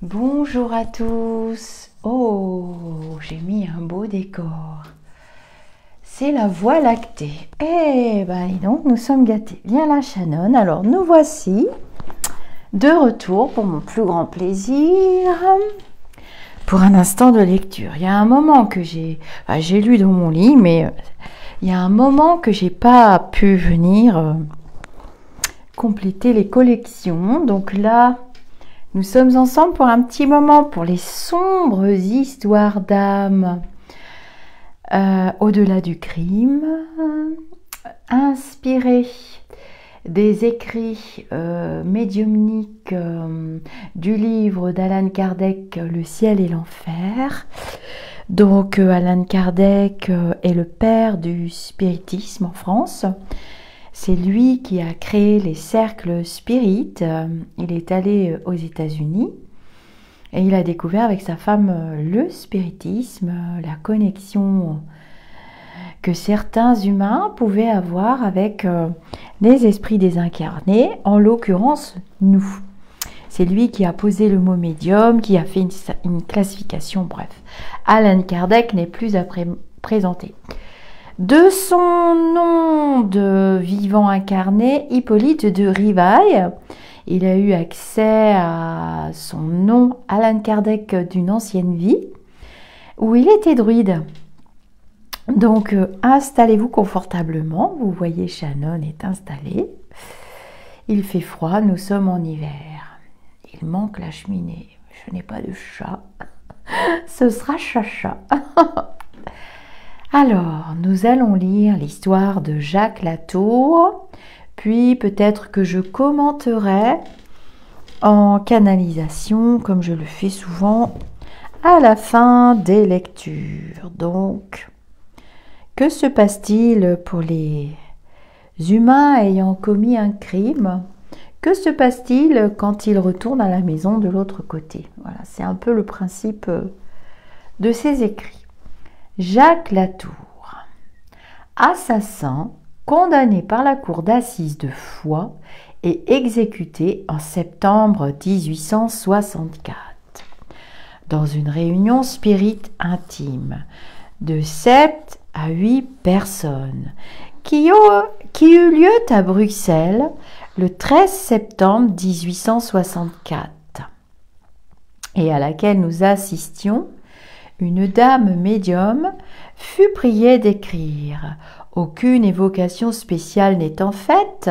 Bonjour à tous. Oh, j'ai mis un beau décor. C'est la Voie lactée. Eh ben, dis donc, nous sommes gâtés. Viens là, Shannon. Alors, nous voici de retour pour mon plus grand plaisir. Pour un instant de lecture. Il y a un moment que j'ai lu dans mon lit, mais il y a un moment que j'ai pas pu venir compléter les collections. Donc là, nous sommes ensemble pour un petit moment pour les sombres histoires d'âme au-delà du crime, inspirées des écrits médiumniques du livre d'Allan Kardec, Le ciel et l'enfer. Donc Allan Kardec est le père du spiritisme en France. C'est lui qui a créé les cercles spirites. Il est allé aux États-Unis et il a découvert avec sa femme le spiritisme, la connexion que certains humains pouvaient avoir avec les esprits désincarnés, en l'occurrence nous. C'est lui qui a posé le mot médium, qui a fait une classification, bref. Allan Kardec n'est plus à présenter. De son nom de vivant incarné, Hippolyte de Rivail, il a eu accès à son nom Allan Kardec d'une ancienne vie, où il était druide. Donc, installez-vous confortablement. Vous voyez, Shannon est installée. Il fait froid, nous sommes en hiver. Il manque la cheminée. Je n'ai pas de chat. Ce sera Chacha. Alors, nous allons lire l'histoire de Jacques Latour, puis peut-être que je commenterai en canalisation, comme je le fais souvent, à la fin des lectures. Donc, que se passe-t-il pour les humains ayant commis un crime? Que se passe-t-il quand ils retournent à la maison de l'autre côté? Voilà, c'est un peu le principe de ces écrits. Jacques Latour, assassin condamné par la cour d'assises de Foix et exécuté en septembre 1864 dans une réunion spirite intime de 7 à 8 personnes qui eut lieu à Bruxelles le 13 septembre 1864 et à laquelle nous assistions. Une dame médium fut priée d'écrire. Aucune évocation spéciale n'étant faite,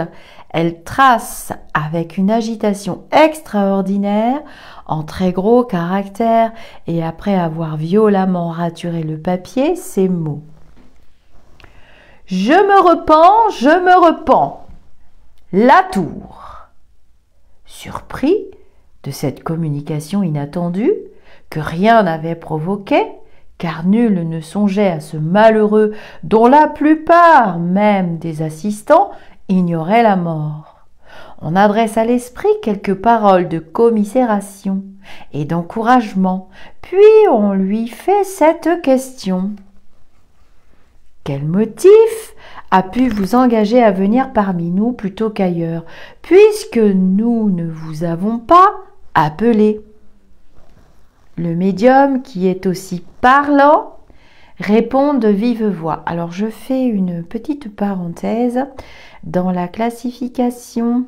elle trace avec une agitation extraordinaire, en très gros caractères, et après avoir violemment raturé le papier, ces mots. « Je me repens, je me repens. Latour. » Surpris de cette communication inattendue, que rien n'avait provoqué, car nul ne songeait à ce malheureux dont la plupart même des assistants ignoraient la mort. On adresse à l'esprit quelques paroles de commisération et d'encouragement, puis on lui fait cette question. Quel motif a pu vous engager à venir parmi nous plutôt qu'ailleurs, puisque nous ne vous avons pas appelé? Le médium, qui est aussi parlant, répond de vive voix. Alors, je fais une petite parenthèse dans la classification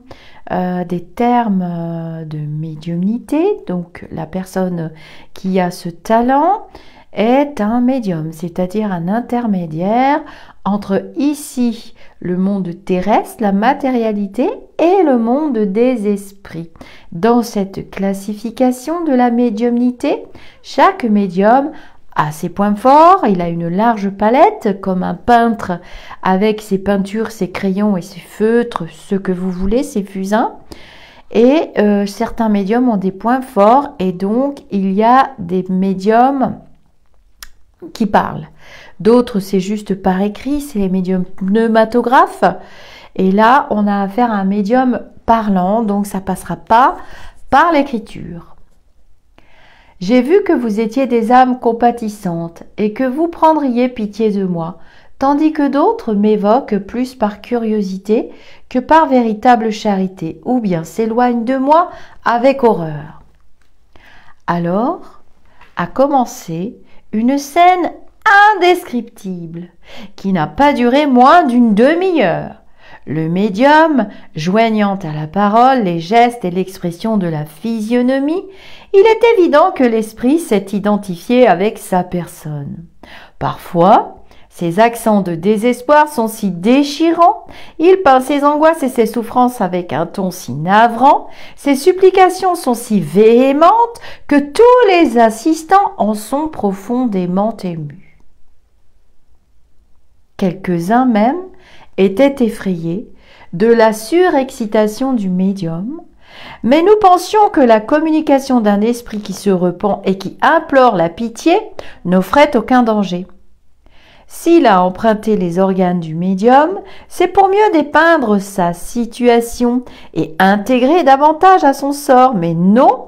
des termes de médiumnité. Donc, la personne qui a ce talent est un médium, c'est-à-dire un intermédiaire entre ici le monde terrestre, la matérialité, et le monde des esprits. Dans cette classification de la médiumnité, chaque médium a ses points forts, il a une large palette, comme un peintre avec ses peintures, ses crayons et ses feutres, ce que vous voulez, ses fusains. Et certains médiums ont des points forts, et donc il y a des médiums qui parlent. D'autres, c'est juste par écrit, c'est les médiums pneumatographes. Et là, on a affaire à un médium parlant, donc ça ne passera pas par l'écriture. J'ai vu que vous étiez des âmes compatissantes et que vous prendriez pitié de moi, tandis que d'autres m'évoquent plus par curiosité que par véritable charité, ou bien s'éloignent de moi avec horreur. Alors a commencé une scène indescriptible qui n'a pas duré moins d'une demi-heure. Le médium, joignant à la parole les gestes et l'expression de la physionomie, il est évident que l'esprit s'est identifié avec sa personne. Parfois, ses accents de désespoir sont si déchirants, il peint ses angoisses et ses souffrances avec un ton si navrant, ses supplications sont si véhémentes que tous les assistants en sont profondément émus. Quelques-uns même étaient effrayés de la surexcitation du médium, mais nous pensions que la communication d'un esprit qui se repent et qui implore la pitié n'offrait aucun danger. S'il a emprunté les organes du médium, c'est pour mieux dépeindre sa situation et intégrer davantage à son sort, mais non,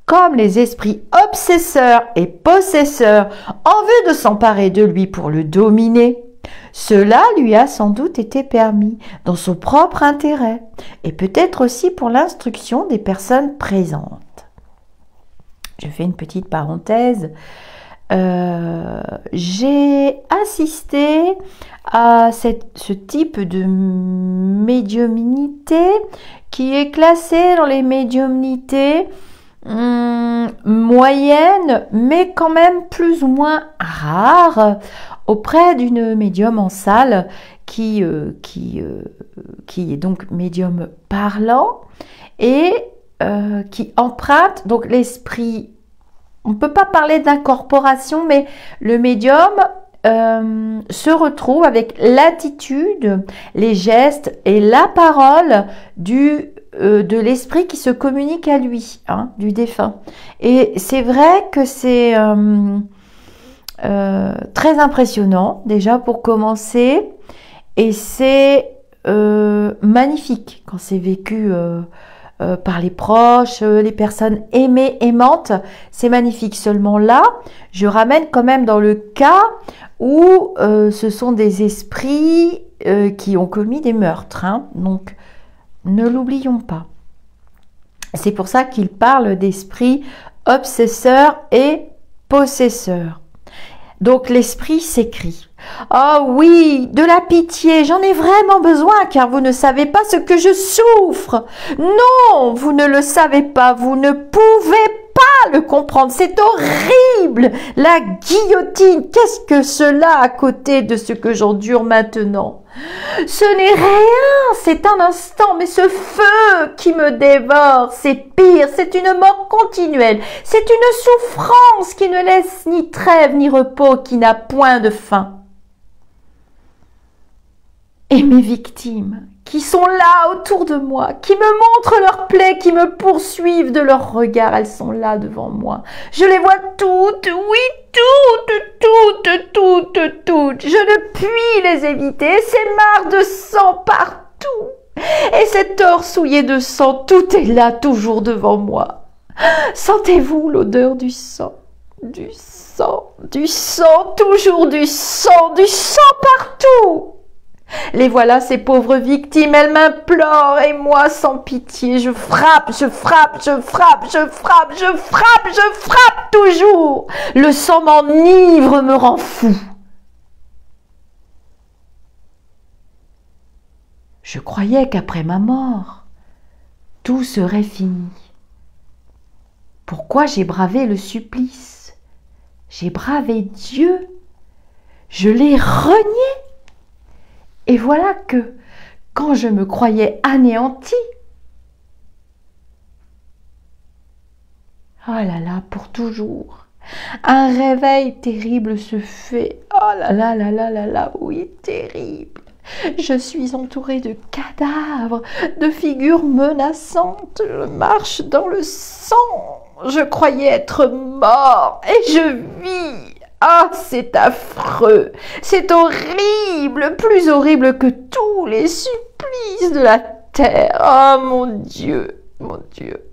comme les esprits obsesseurs et possesseurs en vue de s'emparer de lui pour le dominer. Cela lui a sans doute été permis dans son propre intérêt et peut-être aussi pour l'instruction des personnes présentes. Je fais une petite parenthèse. J'ai assisté à ce type de médiumnité qui est classée dans les médiumnités moyennes, mais quand même plus ou moins rares, auprès d'une médium en salle qui est donc médium parlant et qui emprunte donc l'esprit. On ne peut pas parler d'incorporation, mais le médium se retrouve avec l'attitude, les gestes et la parole de l'esprit qui se communique à lui, hein, du défunt. Et c'est vrai que c'est très impressionnant, déjà pour commencer, et c'est magnifique quand c'est vécu par les proches, les personnes aimées, aimantes, c'est magnifique. Seulement là, je ramène quand même dans le cas où ce sont des esprits qui ont commis des meurtres, hein. Donc, ne l'oublions pas. C'est pour ça qu'il parle d'esprits obsesseurs et possesseurs. Donc l'esprit s'écrie. Oh oui, de la pitié, j'en ai vraiment besoin car vous ne savez pas ce que je souffre. Non, vous ne le savez pas, vous ne pouvez pas le comprendre, c'est horrible. La guillotine, qu'est-ce que cela à côté de ce que j'endure maintenant? Ce n'est rien, c'est un instant, mais ce feu qui me dévore, c'est pire, c'est une mort continuelle, c'est une souffrance qui ne laisse ni trêve ni repos, qui n'a point de fin. Et mes victimes, qui sont là autour de moi, qui me montrent leurs plaies, qui me poursuivent de leurs regards, elles sont là devant moi. Je les vois toutes, oui, toutes. Je ne puis les éviter, ces mares de sang partout. Et cet or souillé de sang, tout est là, toujours devant moi. Sentez-vous l'odeur du sang, du sang, toujours du sang partout. Les voilà, ces pauvres victimes, elles m'implorent et moi, sans pitié, je frappe toujours. Le sang m'enivre, me rend fou. Je croyais qu'après ma mort, tout serait fini. Pourquoi j'ai bravé le supplice? J'ai bravé Dieu. Je l'ai renié. Et voilà que, quand je me croyais anéantie, oh là là, pour toujours, un réveil terrible se fait. Oh là là là là là là, oui, terrible. Je suis entourée de cadavres, de figures menaçantes. Je marche dans le sang. Je croyais être mort et je vis. Ah, c'est affreux, c'est horrible, plus horrible que tous les supplices de la terre. Oh mon Dieu, mon Dieu.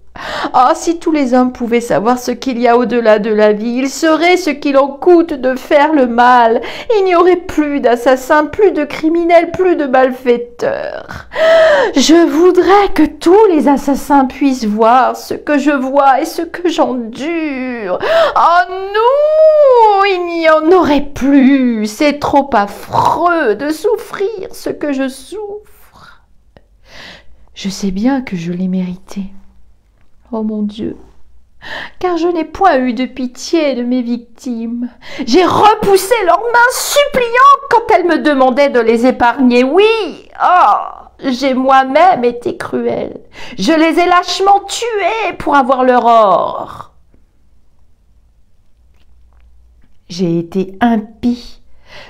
Ah, si tous les hommes pouvaient savoir ce qu'il y a au-delà de la vie, ils sauraient ce qu'il en coûte de faire le mal. Il n'y aurait plus d'assassins, plus de criminels, plus de malfaiteurs. Je voudrais que tous les assassins puissent voir ce que je vois et ce que j'endure. Oh non, il n'y en aurait plus. C'est trop affreux de souffrir ce que je souffre. Je sais bien que je l'ai mérité. Oh mon Dieu, car je n'ai point eu de pitié de mes victimes. J'ai repoussé leurs mains suppliantes quand elles me demandaient de les épargner. Oui, j'ai moi-même été cruelle. Je les ai lâchement tuées pour avoir leur or. J'ai été impie.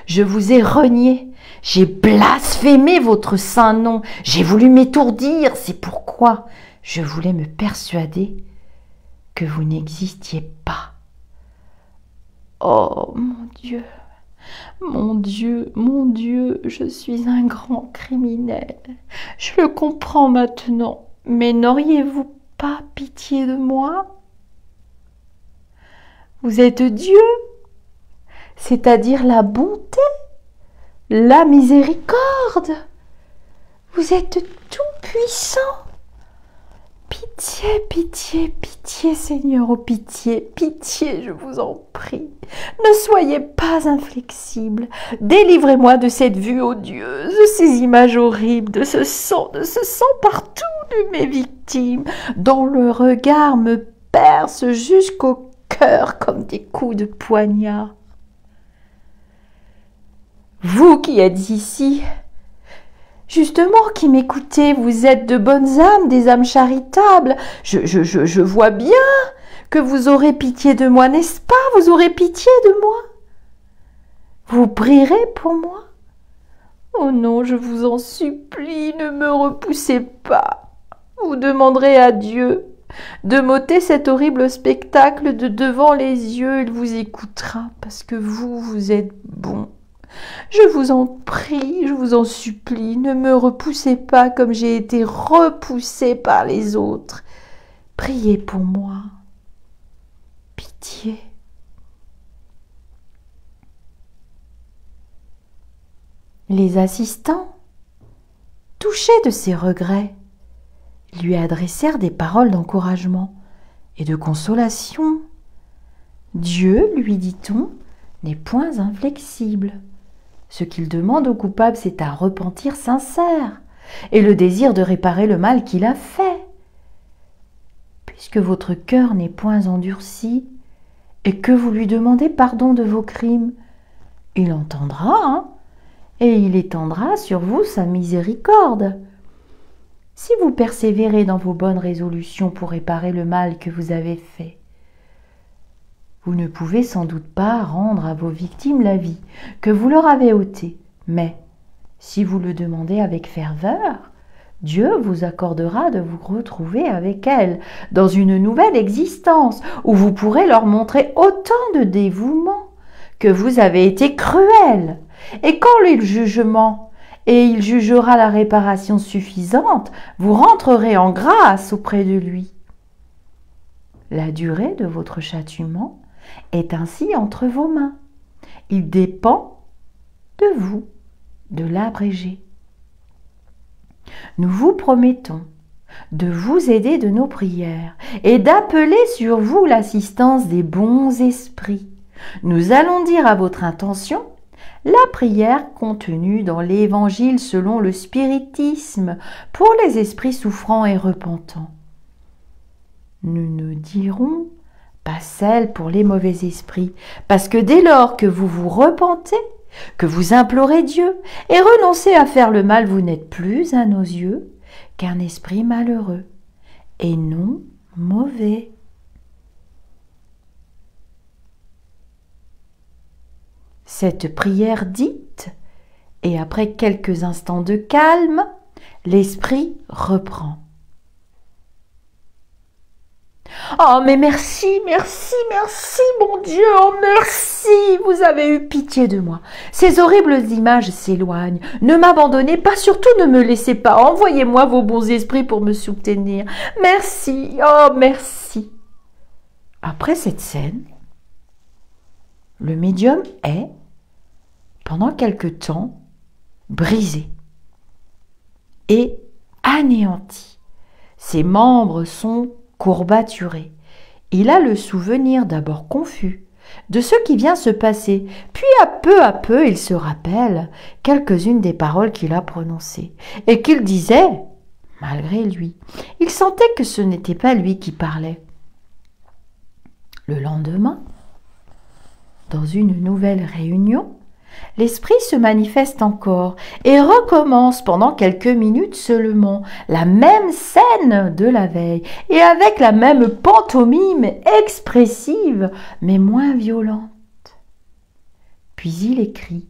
Je vous ai renié. J'ai blasphémé votre saint nom. J'ai voulu m'étourdir. C'est pourquoi je voulais me persuader que vous n'existiez pas. Oh mon Dieu, mon Dieu, mon Dieu, je suis un grand criminel. Je le comprends maintenant, mais n'auriez-vous pas pitié de moi? Vous êtes Dieu, c'est-à-dire la bonté, la miséricorde. Vous êtes tout-puissant. Pitié, pitié, pitié, Seigneur, oh pitié, pitié, je vous en prie. Ne soyez pas inflexible. Délivrez-moi de cette vue odieuse, de ces images horribles, de ce sang partout de mes victimes, dont le regard me perce jusqu'au cœur comme des coups de poignard. Vous qui êtes ici, justement, qui m'écoutez, vous êtes de bonnes âmes, des âmes charitables. Je vois bien que vous aurez pitié de moi, n'est-ce pas? Vous aurez pitié de moi. Vous prierez pour moi? Oh non, je vous en supplie, ne me repoussez pas. Vous demanderez à Dieu de m'ôter cet horrible spectacle de devant les yeux. Il vous écoutera parce que vous êtes bon. Je vous en prie, je vous en supplie, ne me repoussez pas comme j'ai été repoussée par les autres. Priez pour moi. Pitié. Les assistants, touchés de ses regrets, lui adressèrent des paroles d'encouragement et de consolation. Dieu, lui dit-on, n'est point inflexible. Ce qu'il demande au coupable, c'est un repentir sincère et le désir de réparer le mal qu'il a fait. Puisque votre cœur n'est point endurci et que vous lui demandez pardon de vos crimes, il entendra, et il étendra sur vous sa miséricorde. Si vous persévérez dans vos bonnes résolutions pour réparer le mal que vous avez fait, vous ne pouvez sans doute pas rendre à vos victimes la vie que vous leur avez ôtée, mais si vous le demandez avec ferveur, Dieu vous accordera de vous retrouver avec elles dans une nouvelle existence où vous pourrez leur montrer autant de dévouement que vous avez été cruel. Et quand il jugera la réparation suffisante, vous rentrerez en grâce auprès de lui. La durée de votre châtiment est ainsi entre vos mains. Il dépend de vous de l'abréger. Nous vous promettons de vous aider de nos prières et d'appeler sur vous l'assistance des bons esprits. Nous allons dire à votre intention la prière contenue dans l'Évangile selon le spiritisme pour les esprits souffrants et repentants. Nous ne dirons pas celle pour les mauvais esprits, parce que dès lors que vous vous repentez, que vous implorez Dieu et renoncez à faire le mal, vous n'êtes plus à nos yeux qu'un esprit malheureux et non mauvais. Cette prière dite, et après quelques instants de calme, l'esprit reprend. Oh, mais merci, merci, merci, mon Dieu, oh merci, vous avez eu pitié de moi. Ces horribles images s'éloignent. Ne m'abandonnez pas, surtout ne me laissez pas. Envoyez-moi vos bons esprits pour me soutenir. Merci, oh merci. Après cette scène, le médium est, pendant quelque temps, brisé et anéanti. Ses membres sont courbaturés. Il a le souvenir d'abord confus de ce qui vient se passer, puis à peu, il se rappelle quelques-unes des paroles qu'il a prononcées et qu'il disait malgré lui. Il sentait que ce n'était pas lui qui parlait. Le lendemain, dans une nouvelle réunion, l'esprit se manifeste encore et recommence pendant quelques minutes seulement la même scène de la veille et avec la même pantomime expressive mais moins violente. Puis il écrit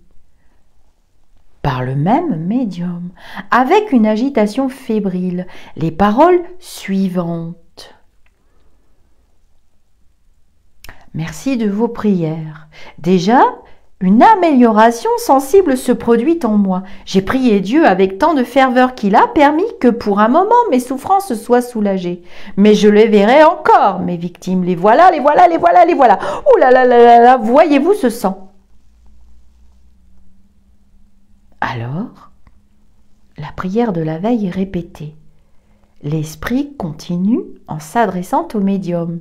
par le même médium, avec une agitation fébrile, les paroles suivantes. Merci de vos prières. Déjà, une amélioration sensible se produit en moi. J'ai prié Dieu avec tant de ferveur qu'il a permis que pour un moment mes souffrances soient soulagées. Mais je les verrai encore, mes victimes. Les voilà, les voilà, les voilà, les voilà. Ouh là là là là là, voyez-vous ce sang? Alors, la prière de la veille est répétée. L'esprit continue en s'adressant au médium.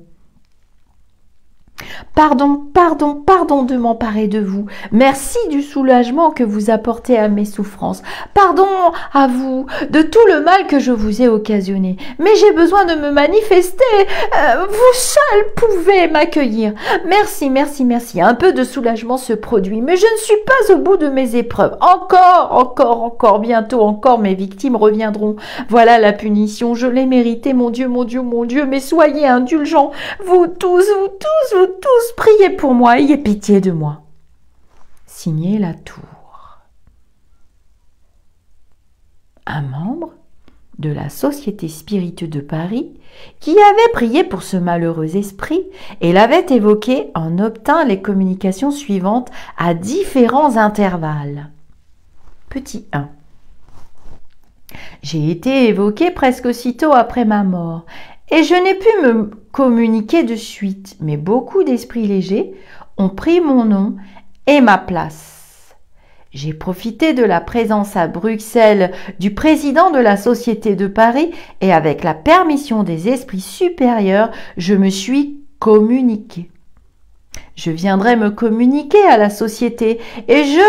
Pardon, pardon, pardon de m'emparer de vous. Merci du soulagement que vous apportez à mes souffrances. Pardon à vous de tout le mal que je vous ai occasionné. Mais j'ai besoin de me manifester. Vous seul pouvez m'accueillir. Merci, merci, merci. Un peu de soulagement se produit, mais je ne suis pas au bout de mes épreuves. Encore, bientôt encore mes victimes reviendront. Voilà la punition. Je l'ai méritée, mon Dieu, mon Dieu, mon Dieu. Mais soyez indulgents. Vous tous, priez pour moi, ayez pitié de moi. Signé Latour. Un membre de la Société Spirite de Paris qui avait prié pour ce malheureux esprit et l'avait évoqué en obtint les communications suivantes à différents intervalles. Petit 1. J'ai été évoqué presque aussitôt après ma mort et je n'ai pu me communiquer de suite, mais beaucoup d'esprits légers ont pris mon nom et ma place. J'ai profité de la présence à Bruxelles du président de la Société de Paris et avec la permission des esprits supérieurs, je me suis communiqué. Je viendrai me communiquer à la Société et je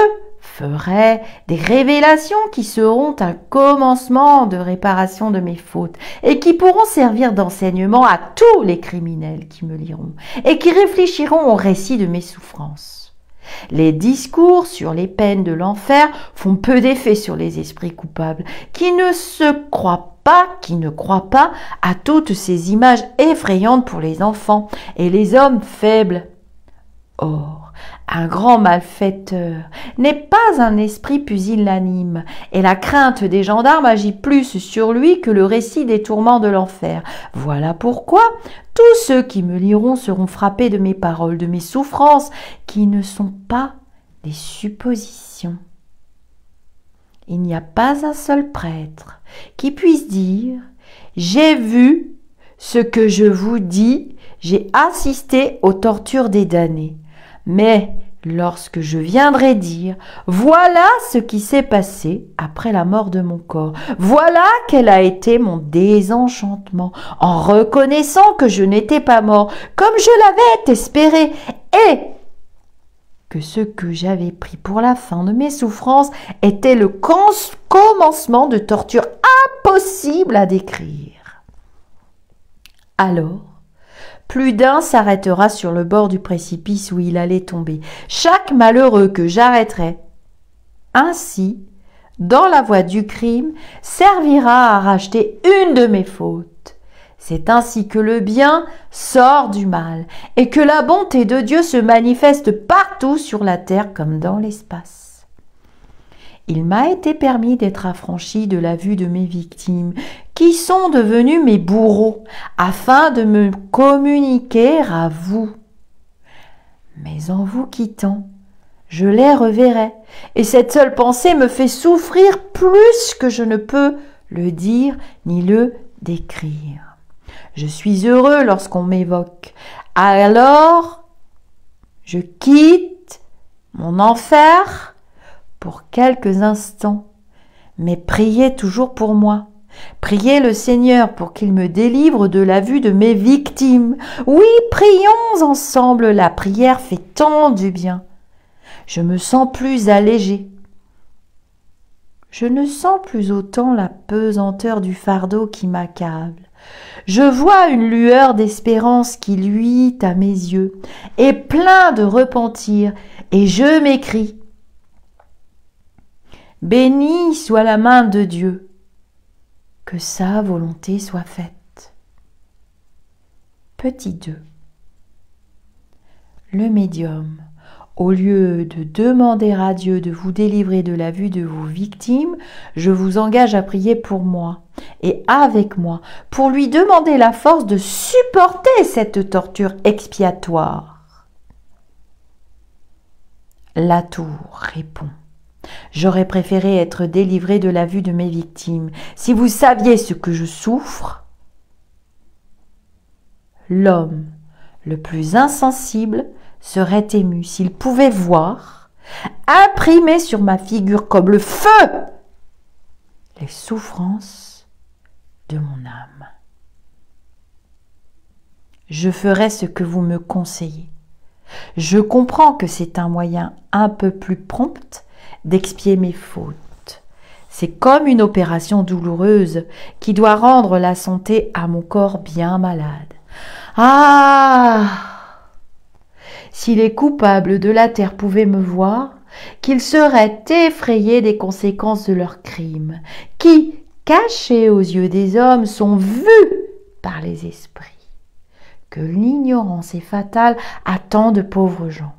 ferai des révélations qui seront un commencement de réparation de mes fautes et qui pourront servir d'enseignement à tous les criminels qui me liront et qui réfléchiront au récit de mes souffrances. Les discours sur les peines de l'enfer font peu d'effet sur les esprits coupables qui ne croient pas à toutes ces images effrayantes pour les enfants et les hommes faibles. Or, un grand malfaiteur n'est pas un esprit pusillanime, et la crainte des gendarmes agit plus sur lui que le récit des tourments de l'enfer. Voilà pourquoi tous ceux qui me liront seront frappés de mes paroles, de mes souffrances, qui ne sont pas des suppositions. Il n'y a pas un seul prêtre qui puisse dire « J'ai vu ce que je vous dis, j'ai assisté aux tortures des damnés. » Mais lorsque je viendrai dire « Voilà ce qui s'est passé après la mort de mon corps, voilà quel a été mon désenchantement, en reconnaissant que je n'étais pas mort, comme je l'avais espéré, et que ce que j'avais pris pour la fin de mes souffrances était le commencement de tortures impossibles à décrire. » Alors, plus d'un s'arrêtera sur le bord du précipice où il allait tomber. Chaque malheureux que j'arrêterai ainsi, dans la voie du crime, servira à racheter une de mes fautes. C'est ainsi que le bien sort du mal et que la bonté de Dieu se manifeste partout sur la terre comme dans l'espace. Il m'a été permis d'être affranchi de la vue de mes victimes, qui sont devenus mes bourreaux, afin de me communiquer à vous. Mais en vous quittant, je les reverrai, et cette seule pensée me fait souffrir plus que je ne peux le dire ni le décrire. Je suis heureux lorsqu'on m'évoque. Alors, je quitte mon enfer pour quelques instants, mais priez toujours pour moi. Priez le Seigneur pour qu'il me délivre de la vue de mes victimes. Oui, prions ensemble, la prière fait tant du bien. Je me sens plus allégée. Je ne sens plus autant la pesanteur du fardeau qui m'accable. Je vois une lueur d'espérance qui luit à mes yeux, et plein de repentir, et je m'écrie. Bénie soit la main de Dieu, que sa volonté soit faite. Petit 2. Le médium, au lieu de demander à Dieu de vous délivrer de la vue de vos victimes, je vous engage à prier pour moi et avec moi, pour lui demander la force de supporter cette torture expiatoire. La tour répond. J'aurais préféré être délivré de la vue de mes victimes. Si vous saviez ce que je souffre, l'homme le plus insensible serait ému s'il pouvait voir, imprimé sur ma figure comme le feu, les souffrances de mon âme. Je ferai ce que vous me conseillez. Je comprends que c'est un moyen un peu plus prompt d'expier mes fautes. C'est comme une opération douloureuse qui doit rendre la santé à mon corps bien malade. Ah! Si les coupables de la terre pouvaient me voir, qu'ils seraient effrayés des conséquences de leurs crimes, qui, cachés aux yeux des hommes, sont vus par les esprits. Que l'ignorance est fatale à tant de pauvres gens.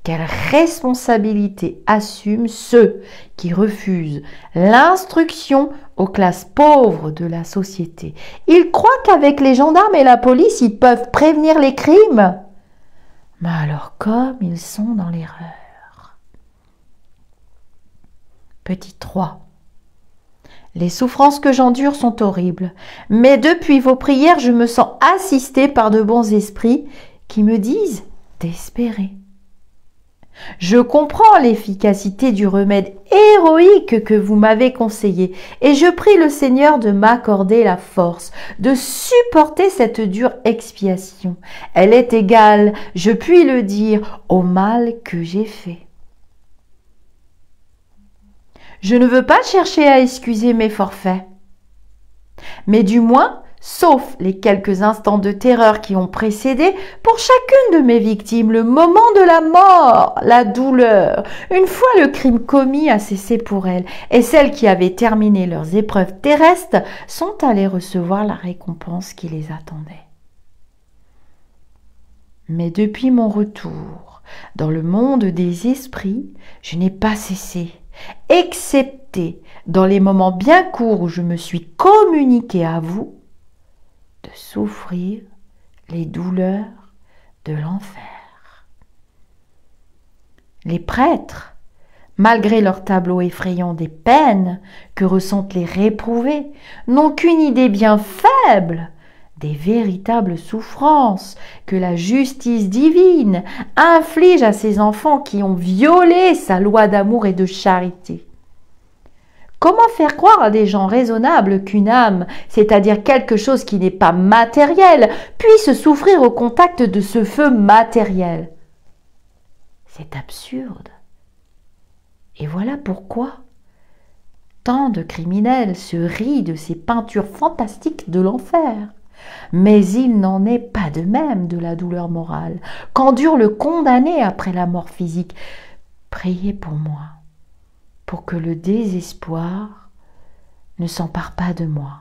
Quelle responsabilité assument ceux qui refusent l'instruction aux classes pauvres de la société. Ils croient qu'avec les gendarmes et la police, ils peuvent prévenir les crimes. Mais alors comme ils sont dans l'erreur. Petit 3. Les souffrances que j'endure sont horribles, mais depuis vos prières, je me sens assistée par de bons esprits qui me disent d'espérer. Je comprends l'efficacité du remède héroïque que vous m'avez conseillé et je prie le Seigneur de m'accorder la force de supporter cette dure expiation. Elle est égale, je puis le dire, au mal que j'ai fait. Je ne veux pas chercher à excuser mes forfaits, mais du moins, sauf les quelques instants de terreur qui ont précédé, pour chacune de mes victimes, le moment de la mort, la douleur, une fois le crime commis a cessé pour elles, et celles qui avaient terminé leurs épreuves terrestres sont allées recevoir la récompense qui les attendait. Mais depuis mon retour dans le monde des esprits, je n'ai pas cessé, excepté dans les moments bien courts où je me suis communiqué à vous, de souffrir les douleurs de l'enfer. Les prêtres, malgré leur tableau effrayant des peines que ressentent les réprouvés, n'ont qu'une idée bien faible des véritables souffrances que la justice divine inflige à ces enfants qui ont violé sa loi d'amour et de charité. Comment faire croire à des gens raisonnables qu'une âme, c'est-à-dire quelque chose qui n'est pas matériel, puisse souffrir au contact de ce feu matériel? C'est absurde. Et voilà pourquoi tant de criminels se rient de ces peintures fantastiques de l'enfer. Mais il n'en est pas de même de la douleur morale qu'endure le condamné après la mort physique. Priez pour moi, pour que le désespoir ne s'empare pas de moi.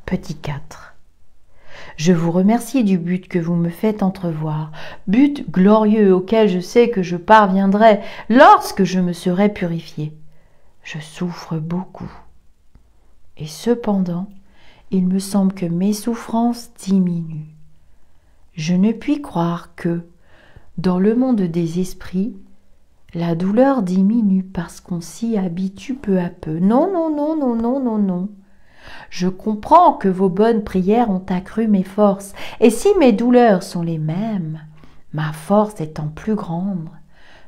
Petit 4. Je vous remercie du but que vous me faites entrevoir, but glorieux auquel je sais que je parviendrai lorsque je me serai purifié. Je souffre beaucoup Et cependant, il me semble que mes souffrances diminuent. Je ne puis croire que, dans le monde des esprits, la douleur diminue parce qu'on s'y habitue peu à peu. Non, non, non, non, non, non, non. Je comprends que vos bonnes prières ont accru mes forces, et si mes douleurs sont les mêmes, ma force étant plus grande,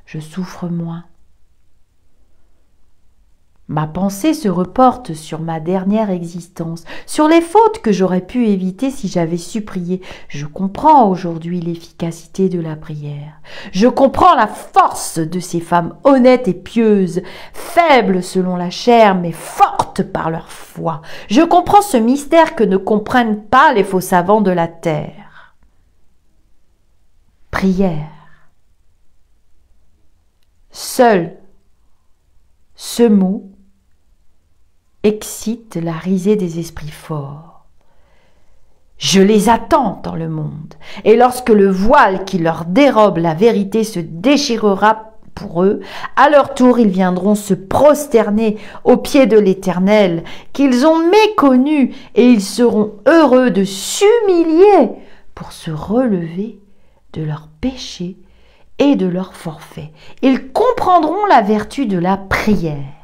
je souffre moins. Ma pensée se reporte sur ma dernière existence, sur les fautes que j'aurais pu éviter si j'avais su prier. Je comprends aujourd'hui l'efficacité de la prière. Je comprends la force de ces femmes honnêtes et pieuses, faibles selon la chair, mais fortes par leur foi. Je comprends ce mystère que ne comprennent pas les faux savants de la terre. Prière. Seul ce mot excite la risée des esprits forts. Je les attends dans le monde, et lorsque le voile qui leur dérobe la vérité se déchirera pour eux, à leur tour ils viendront se prosterner aux pieds de l'Éternel, qu'ils ont méconnu, et ils seront heureux de s'humilier pour se relever de leurs péchés et de leurs forfaits. Ils comprendront la vertu de la prière.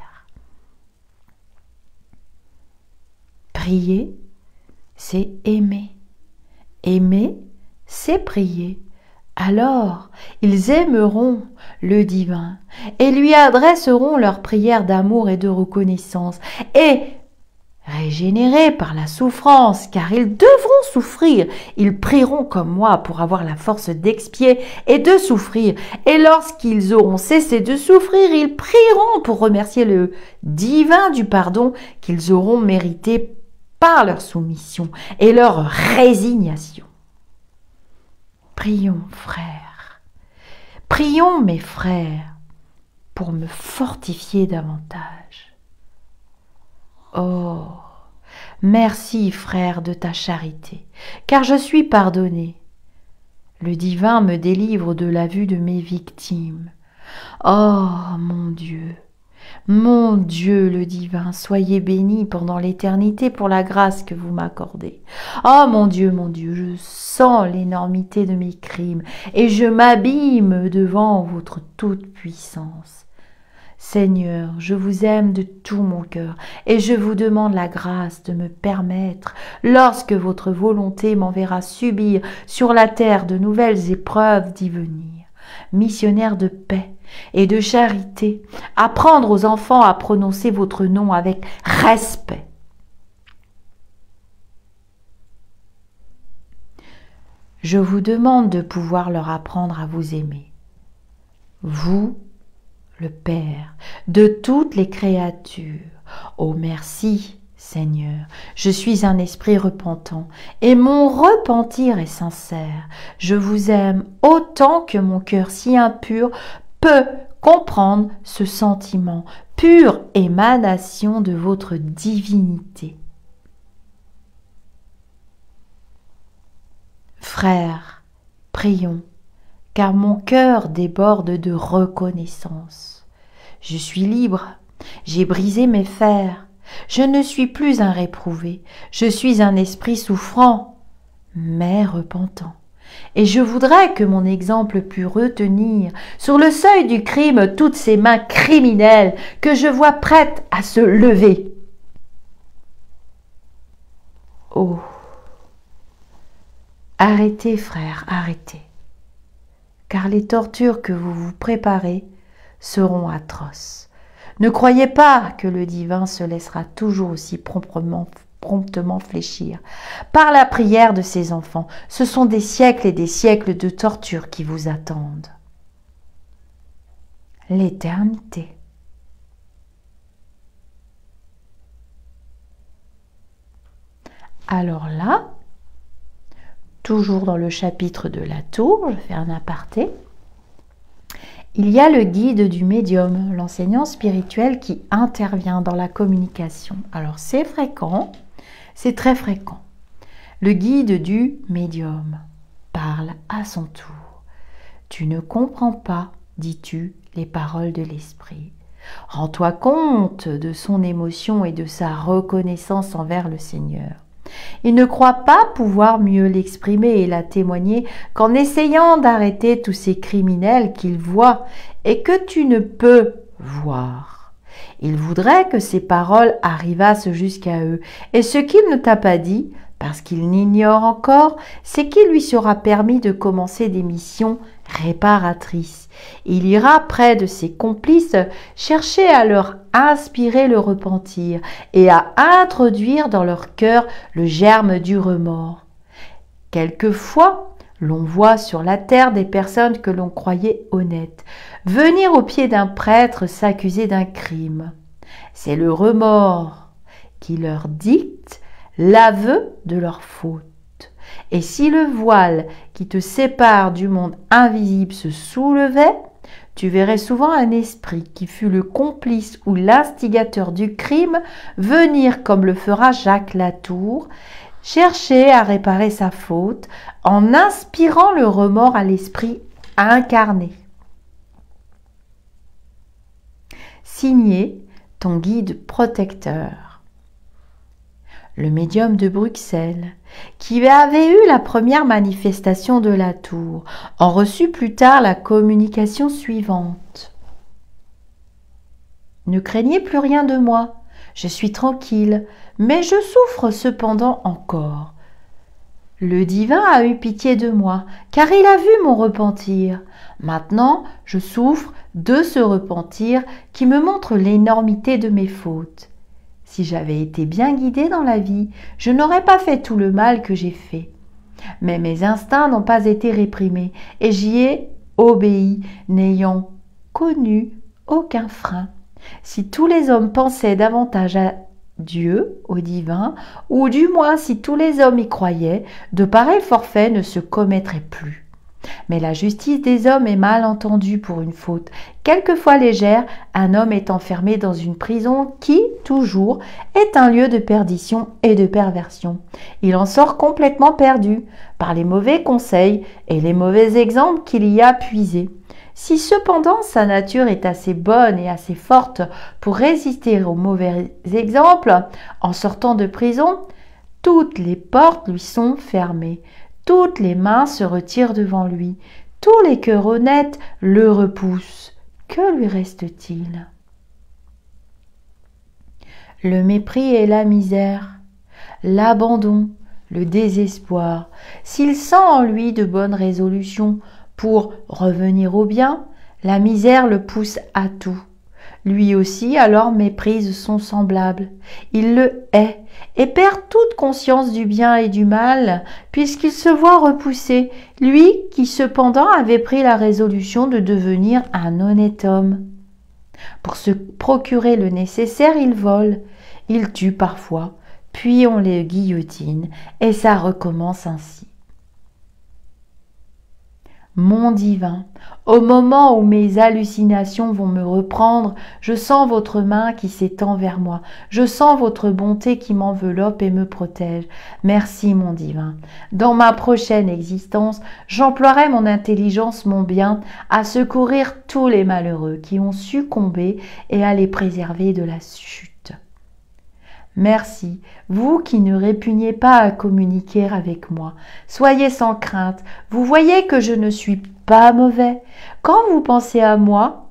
Prier, c'est aimer. Aimer, c'est prier. Alors, ils aimeront le divin et lui adresseront leurs prières d'amour et de reconnaissance. Et, régénérés par la souffrance, car ils devront souffrir, ils prieront comme moi pour avoir la force d'expier et de souffrir. Et lorsqu'ils auront cessé de souffrir, ils prieront pour remercier le divin du pardon qu'ils auront mérité par leur soumission et leur résignation. Prions, frères, prions, mes frères, pour me fortifier davantage. Oh, merci, frère, de ta charité, car je suis pardonné. Le divin me délivre de la vue de mes victimes. Oh, mon Dieu le divin, soyez béni pendant l'éternité pour la grâce que vous m'accordez. Oh mon Dieu, je sens l'énormité de mes crimes et je m'abîme devant votre toute-puissance. Seigneur, je vous aime de tout mon cœur et je vous demande la grâce de me permettre, lorsque votre volonté m'enverra subir sur la terre de nouvelles épreuves, d'y venir. Missionnaire de paix et de charité, apprendre aux enfants à prononcer votre nom avec respect. Je vous demande de pouvoir leur apprendre à vous aimer. Vous, le Père, de toutes les créatures. Oh merci, Seigneur, je suis un esprit repentant et mon repentir est sincère. Je vous aime autant que mon cœur si impur peut comprendre ce sentiment, pure émanation de votre divinité. Frères, prions, car mon cœur déborde de reconnaissance. Je suis libre, j'ai brisé mes fers, je ne suis plus un réprouvé, je suis un esprit souffrant, mais repentant. Et je voudrais que mon exemple pût retenir sur le seuil du crime toutes ces mains criminelles que je vois prêtes à se lever. Oh, arrêtez, frères, arrêtez, car les tortures que vous vous préparez seront atroces. Ne croyez pas que le divin se laissera toujours aussi promptement fléchir par la prière de ses enfants. Ce sont des siècles et des siècles de torture qui vous attendent. L'éternité. Alors là, toujours dans le chapitre de la tour, je fais un aparté, il y a le guide du médium, l'enseignant spirituel qui intervient dans la communication. Alors c'est fréquent, c'est très fréquent. Le guide du médium parle à son tour. Tu ne comprends pas, dis-tu, les paroles de l'esprit. Rends-toi compte de son émotion et de sa reconnaissance envers le Seigneur. Il ne croit pas pouvoir mieux l'exprimer et la témoigner qu'en essayant d'arrêter tous ces criminels qu'il voit et que tu ne peux voir. Il voudrait que ces paroles arrivassent jusqu'à eux, et ce qu'il ne t'a pas dit, parce qu'il l'ignore encore, c'est qu'il lui sera permis de commencer des missions réparatrices. Il ira près de ses complices chercher à leur inspirer le repentir et à introduire dans leur cœur le germe du remords. Quelquefois, l'on voit sur la terre des personnes que l'on croyait honnêtes venir au pied d'un prêtre s'accuser d'un crime. C'est le remords qui leur dicte l'aveu de leur faute. Et si le voile qui te sépare du monde invisible se soulevait, tu verrais souvent un esprit qui fut le complice ou l'instigateur du crime venir, comme le fera Jacques Latour, chercher à réparer sa faute en inspirant le remords à l'esprit incarné. Signé ton guide protecteur. Le médium de Bruxelles, qui avait eu la première manifestation de Latour, en reçut plus tard la communication suivante. Ne craignez plus rien de moi, je suis tranquille, mais je souffre cependant encore. Le divin a eu pitié de moi, car il a vu mon repentir. Maintenant, je souffre de ce repentir qui me montre l'énormité de mes fautes. Si j'avais été bien guidée dans la vie, je n'aurais pas fait tout le mal que j'ai fait. Mais mes instincts n'ont pas été réprimés et j'y ai obéi, n'ayant connu aucun frein. Si tous les hommes pensaient davantage à Dieu, au divin, ou du moins si tous les hommes y croyaient, de pareils forfaits ne se commettraient plus. Mais la justice des hommes est mal entendue pour une faute. Quelquefois légère, un homme est enfermé dans une prison qui, toujours, est un lieu de perdition et de perversion. Il en sort complètement perdu par les mauvais conseils et les mauvais exemples qu'il y a puisés. Si cependant sa nature est assez bonne et assez forte pour résister aux mauvais exemples, en sortant de prison, toutes les portes lui sont fermées. Toutes les mains se retirent devant lui, tous les cœurs honnêtes le repoussent. Que lui reste-t-il? Le mépris et la misère, l'abandon, le désespoir. S'il sent en lui de bonnes résolutions pour revenir au bien, la misère le pousse à tout. Lui aussi alors méprise son semblable. Il le hait et perd toute conscience du bien et du mal, puisqu'il se voit repoussé, lui qui cependant avait pris la résolution de devenir un honnête homme. Pour se procurer le nécessaire, il vole, il tue parfois, puis on le guillotine, et ça recommence ainsi. Mon divin, au moment où mes hallucinations vont me reprendre, je sens votre main qui s'étend vers moi. Je sens votre bonté qui m'enveloppe et me protège. Merci, mon divin. Dans ma prochaine existence, j'emploierai mon intelligence, mon bien, à secourir tous les malheureux qui ont succombé et à les préserver de la chute. Merci, vous qui ne répugnez pas à communiquer avec moi. Soyez sans crainte, vous voyez que je ne suis pas mauvais. Quand vous pensez à moi,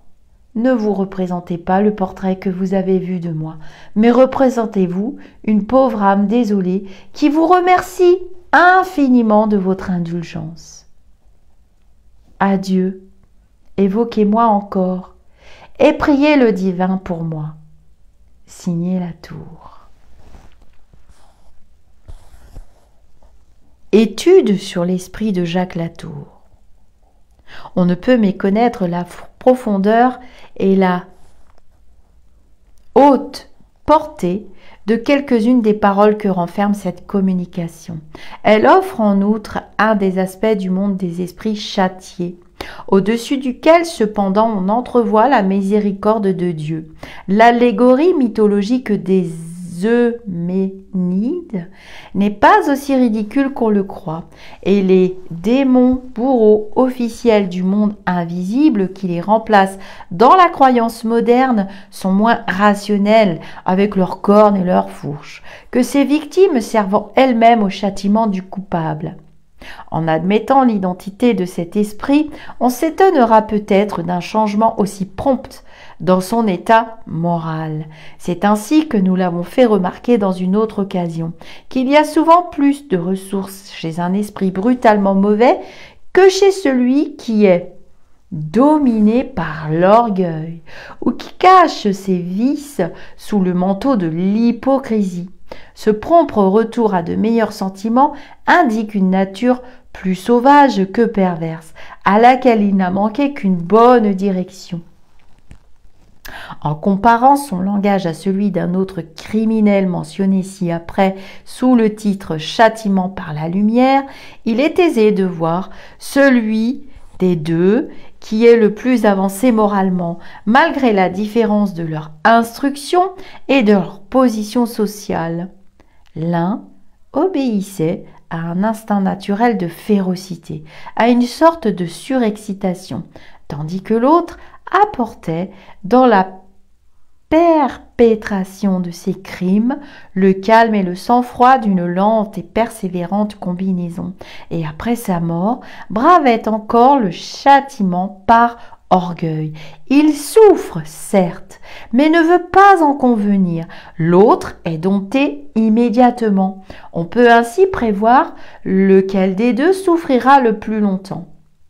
ne vous représentez pas le portrait que vous avez vu de moi, mais représentez-vous une pauvre âme désolée qui vous remercie infiniment de votre indulgence. Adieu, évoquez-moi encore et priez le divin pour moi. Signé Latour. Étude sur l'esprit de Jacques Latour. On ne peut méconnaître la profondeur et la haute portée de quelques-unes des paroles que renferme cette communication. Elle offre en outre un des aspects du monde des esprits châtiés, au-dessus duquel cependant on entrevoit la miséricorde de Dieu, l'allégorie mythologique des Euménide n'est pas aussi ridicule qu'on le croit, et les démons bourreaux officiels du monde invisible qui les remplacent dans la croyance moderne sont moins rationnels avec leurs cornes et leurs fourches que ces victimes servant elles-mêmes au châtiment du coupable. En admettant l'identité de cet esprit, on s'étonnera peut-être d'un changement aussi prompt dans son état moral. C'est ainsi que nous l'avons fait remarquer dans une autre occasion, qu'il y a souvent plus de ressources chez un esprit brutalement mauvais que chez celui qui est dominé par l'orgueil ou qui cache ses vices sous le manteau de l'hypocrisie. Ce prompt retour à de meilleurs sentiments indique une nature plus sauvage que perverse, à laquelle il n'a manqué qu'une bonne direction. En comparant son langage à celui d'un autre criminel mentionné ci-après sous le titre « Châtiment par la lumière », il est aisé de voir celui des deux qui est le plus avancé moralement, malgré la différence de leur instruction et de leur position sociale. L'un obéissait à un instinct naturel de férocité, à une sorte de surexcitation, tandis que l'autre apportait dans la perpétration de ses crimes le calme et le sang-froid d'une lente et persévérante combinaison, et après sa mort bravait encore le châtiment par orgueil. Il souffre, certes, mais ne veut pas en convenir. L'autre est dompté immédiatement. On peut ainsi prévoir lequel des deux souffrira le plus longtemps.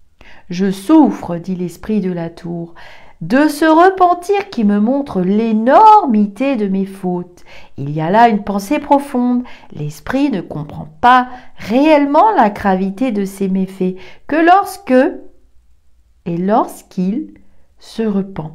« Je souffre, dit l'esprit de la tour, de ce repentir qui me montre l'énormité de mes fautes. Il y a là une pensée profonde. L'esprit ne comprend pas réellement la gravité de ses méfaits que lorsqu'il se repent.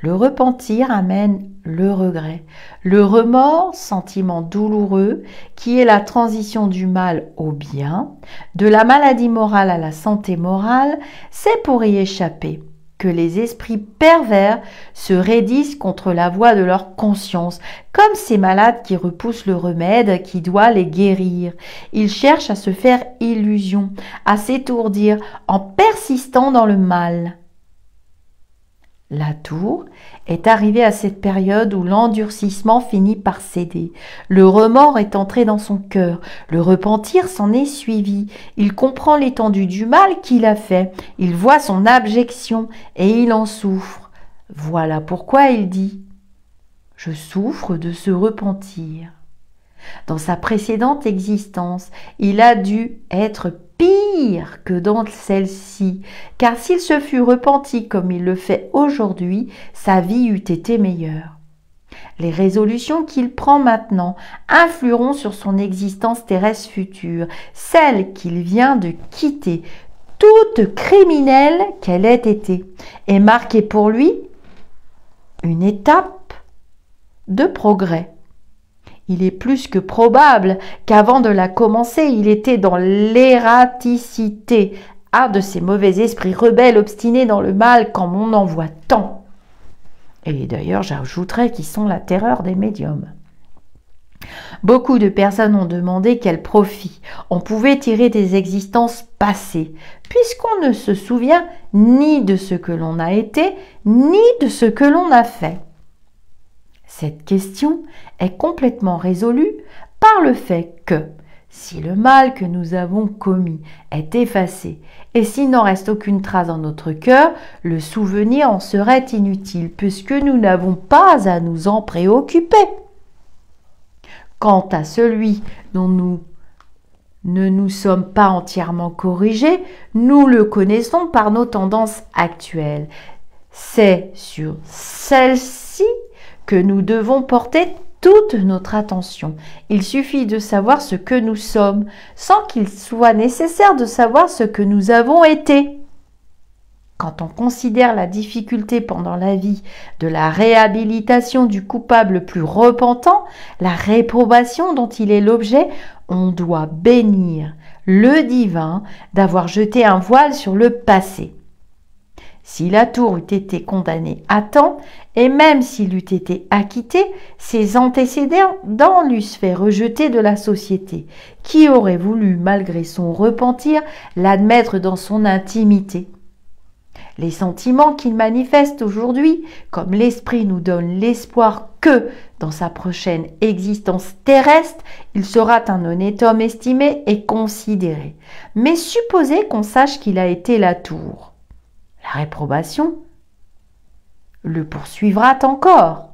Le repentir amène le regret, le remords, sentiment douloureux, qui est la transition du mal au bien, de la maladie morale à la santé morale. C'est pour y échapper que les esprits pervers se raidissent contre la voix de leur conscience, comme ces malades qui repoussent le remède qui doit les guérir. Ils cherchent à se faire illusion, à s'étourdir en persistant dans le mal. La tour est arrivée à cette période où l'endurcissement finit par céder. Le remords est entré dans son cœur. Le repentir s'en est suivi. Il comprend l'étendue du mal qu'il a fait. Il voit son abjection et il en souffre. Voilà pourquoi il dit « Je souffre de ce repentir ». Dans sa précédente existence, il a dû être pire que dans celle-ci, car s'il se fût repenti comme il le fait aujourd'hui, sa vie eût été meilleure. Les résolutions qu'il prend maintenant influeront sur son existence terrestre future, celle qu'il vient de quitter, toute criminelle qu'elle ait été, est marquée pour lui une étape de progrès. Il est plus que probable qu'avant de la commencer, il était dans l'ératicité, un de ces mauvais esprits rebelles obstinés dans le mal comme on en voit tant. Et d'ailleurs, j'ajouterais qu'ils sont la terreur des médiums. Beaucoup de personnes ont demandé quel profit on pouvait tirer des existences passées, puisqu'on ne se souvient ni de ce que l'on a été, ni de ce que l'on a fait. Cette question est complètement résolue par le fait que, si le mal que nous avons commis est effacé et s'il n'en reste aucune trace dans notre cœur, le souvenir en serait inutile puisque nous n'avons pas à nous en préoccuper. Quant à celui dont nous ne nous sommes pas entièrement corrigés, nous le connaissons par nos tendances actuelles. C'est sur celle-ci que nous devons porter toute notre attention. Il suffit de savoir ce que nous sommes, sans qu'il soit nécessaire de savoir ce que nous avons été. Quand on considère la difficulté pendant la vie de la réhabilitation du coupable le plus repentant, la réprobation dont il est l'objet, on doit bénir le divin d'avoir jeté un voile sur le passé. Si Latour eût été condamné à temps, et même s'il eût été acquitté, ses antécédents l'eussent fait rejeter de la société, qui aurait voulu, malgré son repentir, l'admettre dans son intimité. Les sentiments qu'il manifeste aujourd'hui, comme l'esprit nous donne l'espoir que, dans sa prochaine existence terrestre, il sera un honnête homme estimé et considéré. Mais supposez qu'on sache qu'il a été Latour. La réprobation le poursuivra encore.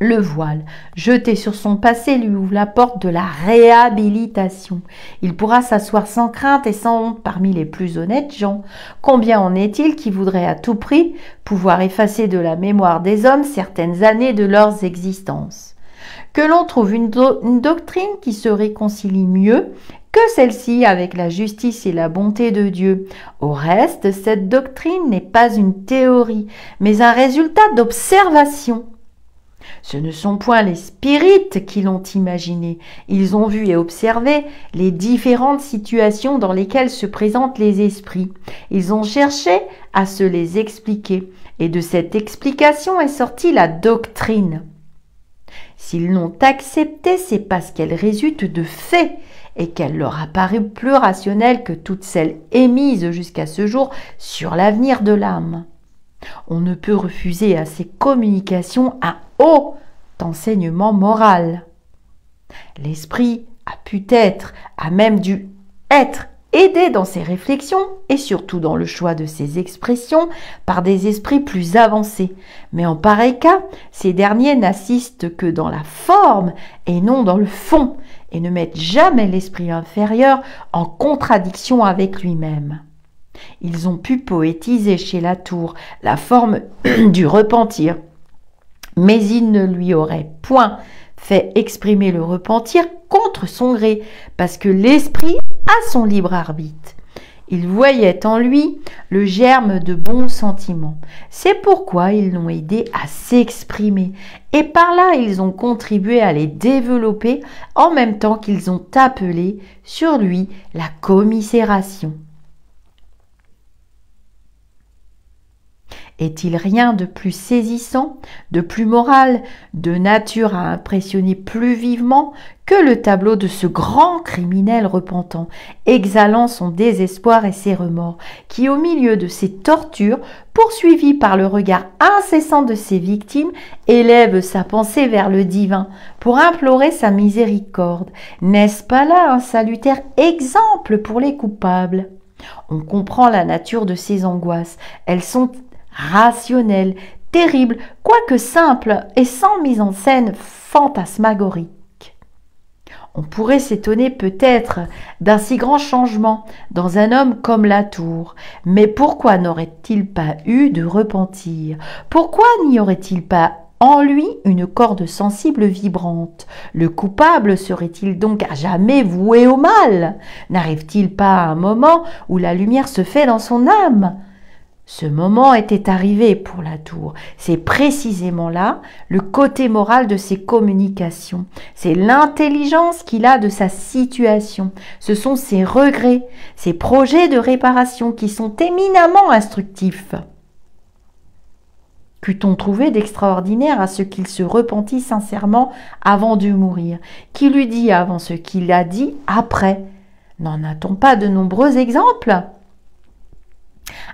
Le voile, jeté sur son passé, lui ouvre la porte de la réhabilitation. Il pourra s'asseoir sans crainte et sans honte parmi les plus honnêtes gens. Combien en est-il qui voudraient à tout prix pouvoir effacer de la mémoire des hommes certaines années de leurs existences? Que l'on trouve une doctrine qui se réconcilie mieux que celle-ci avec la justice et la bonté de Dieu. Au reste, cette doctrine n'est pas une théorie, mais un résultat d'observation. Ce ne sont point les spirites qui l'ont imaginé. Ils ont vu et observé les différentes situations dans lesquelles se présentent les esprits. Ils ont cherché à se les expliquer. Et de cette explication est sortie la doctrine. S'ils l'ont acceptée, c'est parce qu'elle résulte de faits et qu'elle leur a paru plus rationnelle que toutes celles émises jusqu'à ce jour sur l'avenir de l'âme. On ne peut refuser à ces communications un haut enseignement moral. L'esprit a pu être, a même dû être aidé dans ses réflexions et surtout dans le choix de ses expressions par des esprits plus avancés. Mais en pareil cas, ces derniers n'assistent que dans la forme et non dans le fond et ne mettent jamais l'esprit inférieur en contradiction avec lui-même. Ils ont pu poétiser chez Latour la forme du repentir, mais ils ne lui auraient point fait exprimer le repentir contre son gré, parce que l'esprit a son libre arbitre. Ils voyaient en lui le germe de bons sentiments. C'est pourquoi ils l'ont aidé à s'exprimer, et par là ils ont contribué à les développer en même temps qu'ils ont appelé sur lui la commisération. Est-il rien de plus saisissant, de plus moral, de nature à impressionner plus vivement que le tableau de ce grand criminel repentant, exhalant son désespoir et ses remords, qui au milieu de ses tortures, poursuivi par le regard incessant de ses victimes, élève sa pensée vers le divin pour implorer sa miséricorde? N'est-ce pas là un salutaire exemple pour les coupables? On comprend la nature de ces angoisses. Elles sont rationnel, terrible, quoique simple et sans mise en scène fantasmagorique. On pourrait s'étonner peut-être d'un si grand changement dans un homme comme Latour, mais pourquoi n'aurait-il pas eu de repentir? Pourquoi n'y aurait-il pas en lui une corde sensible vibrante? Le coupable serait-il donc à jamais voué au mal? N'arrive-t-il pas à un moment où la lumière se fait dans son âme? Ce moment était arrivé pour Latour. C'est précisément là le côté moral de ses communications. C'est l'intelligence qu'il a de sa situation. Ce sont ses regrets, ses projets de réparation qui sont éminemment instructifs. Qu'eût-on trouvé d'extraordinaire à ce qu'il se repentit sincèrement avant de mourir? Qu'il eût dit avant ce qu'il a dit après? N'en a-t-on pas de nombreux exemples?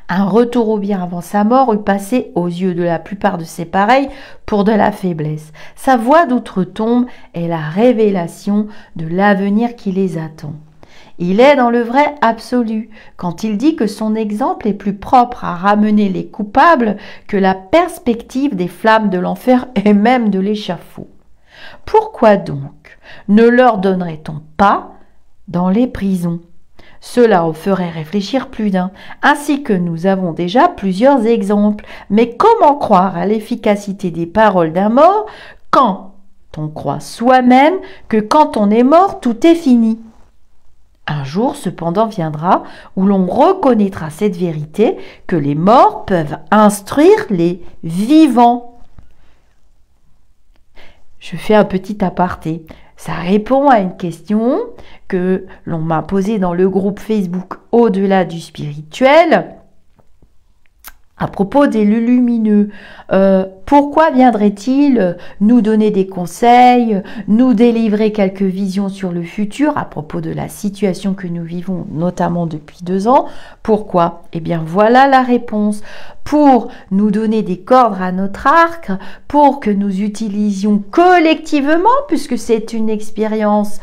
Un retour au bien avant sa mort eût passé, aux yeux de la plupart de ses pareils, pour de la faiblesse. Sa voix d'outre-tombe est la révélation de l'avenir qui les attend. Il est dans le vrai absolu quand il dit que son exemple est plus propre à ramener les coupables que la perspective des flammes de l'enfer et même de l'échafaud. Pourquoi donc ne leur donnerait-on pas dans les prisons? Cela en ferait réfléchir plus d'un, ainsi que nous avons déjà plusieurs exemples. Mais comment croire à l'efficacité des paroles d'un mort quand on croit soi-même que quand on est mort, tout est fini? Un jour, cependant, viendra où l'on reconnaîtra cette vérité, que les morts peuvent instruire les vivants. Je fais un petit aparté. Ça répond à une question que l'on m'a posée dans le groupe Facebook Au-delà du spirituel. À propos des lumineux, pourquoi viendrait-il nous donner des conseils, nous délivrer quelques visions sur le futur à propos de la situation que nous vivons, notamment depuis 2 ans? Pourquoi? Eh bien, voilà la réponse. Pour nous donner des cordes à notre arc, pour que nous utilisions collectivement, puisque c'est une expérience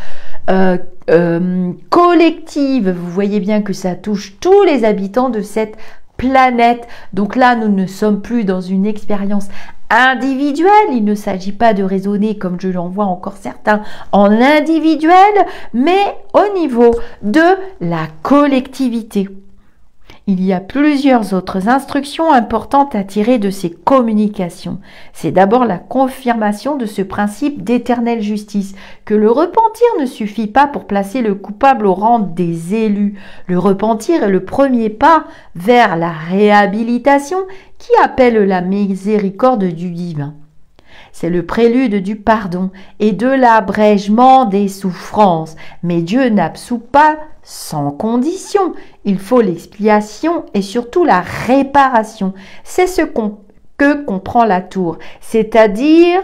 collective. Vous voyez bien que ça touche tous les habitants de cette planète. Donc là, nous ne sommes plus dans une expérience individuelle. Il ne s'agit pas de raisonner, comme je l'en vois encore certains, en individuel, mais au niveau de la collectivité. Il y a plusieurs autres instructions importantes à tirer de ces communications. C'est d'abord la confirmation de ce principe d'éternelle justice, que le repentir ne suffit pas pour placer le coupable au rang des élus. Le repentir est le premier pas vers la réhabilitation qui appelle la miséricorde du divin. C'est le prélude du pardon et de l'abrègement des souffrances. Mais Dieu n'absout pas sans condition. Il faut l'expiation et surtout la réparation. C'est ce que comprend la tour. C'est-à-dire,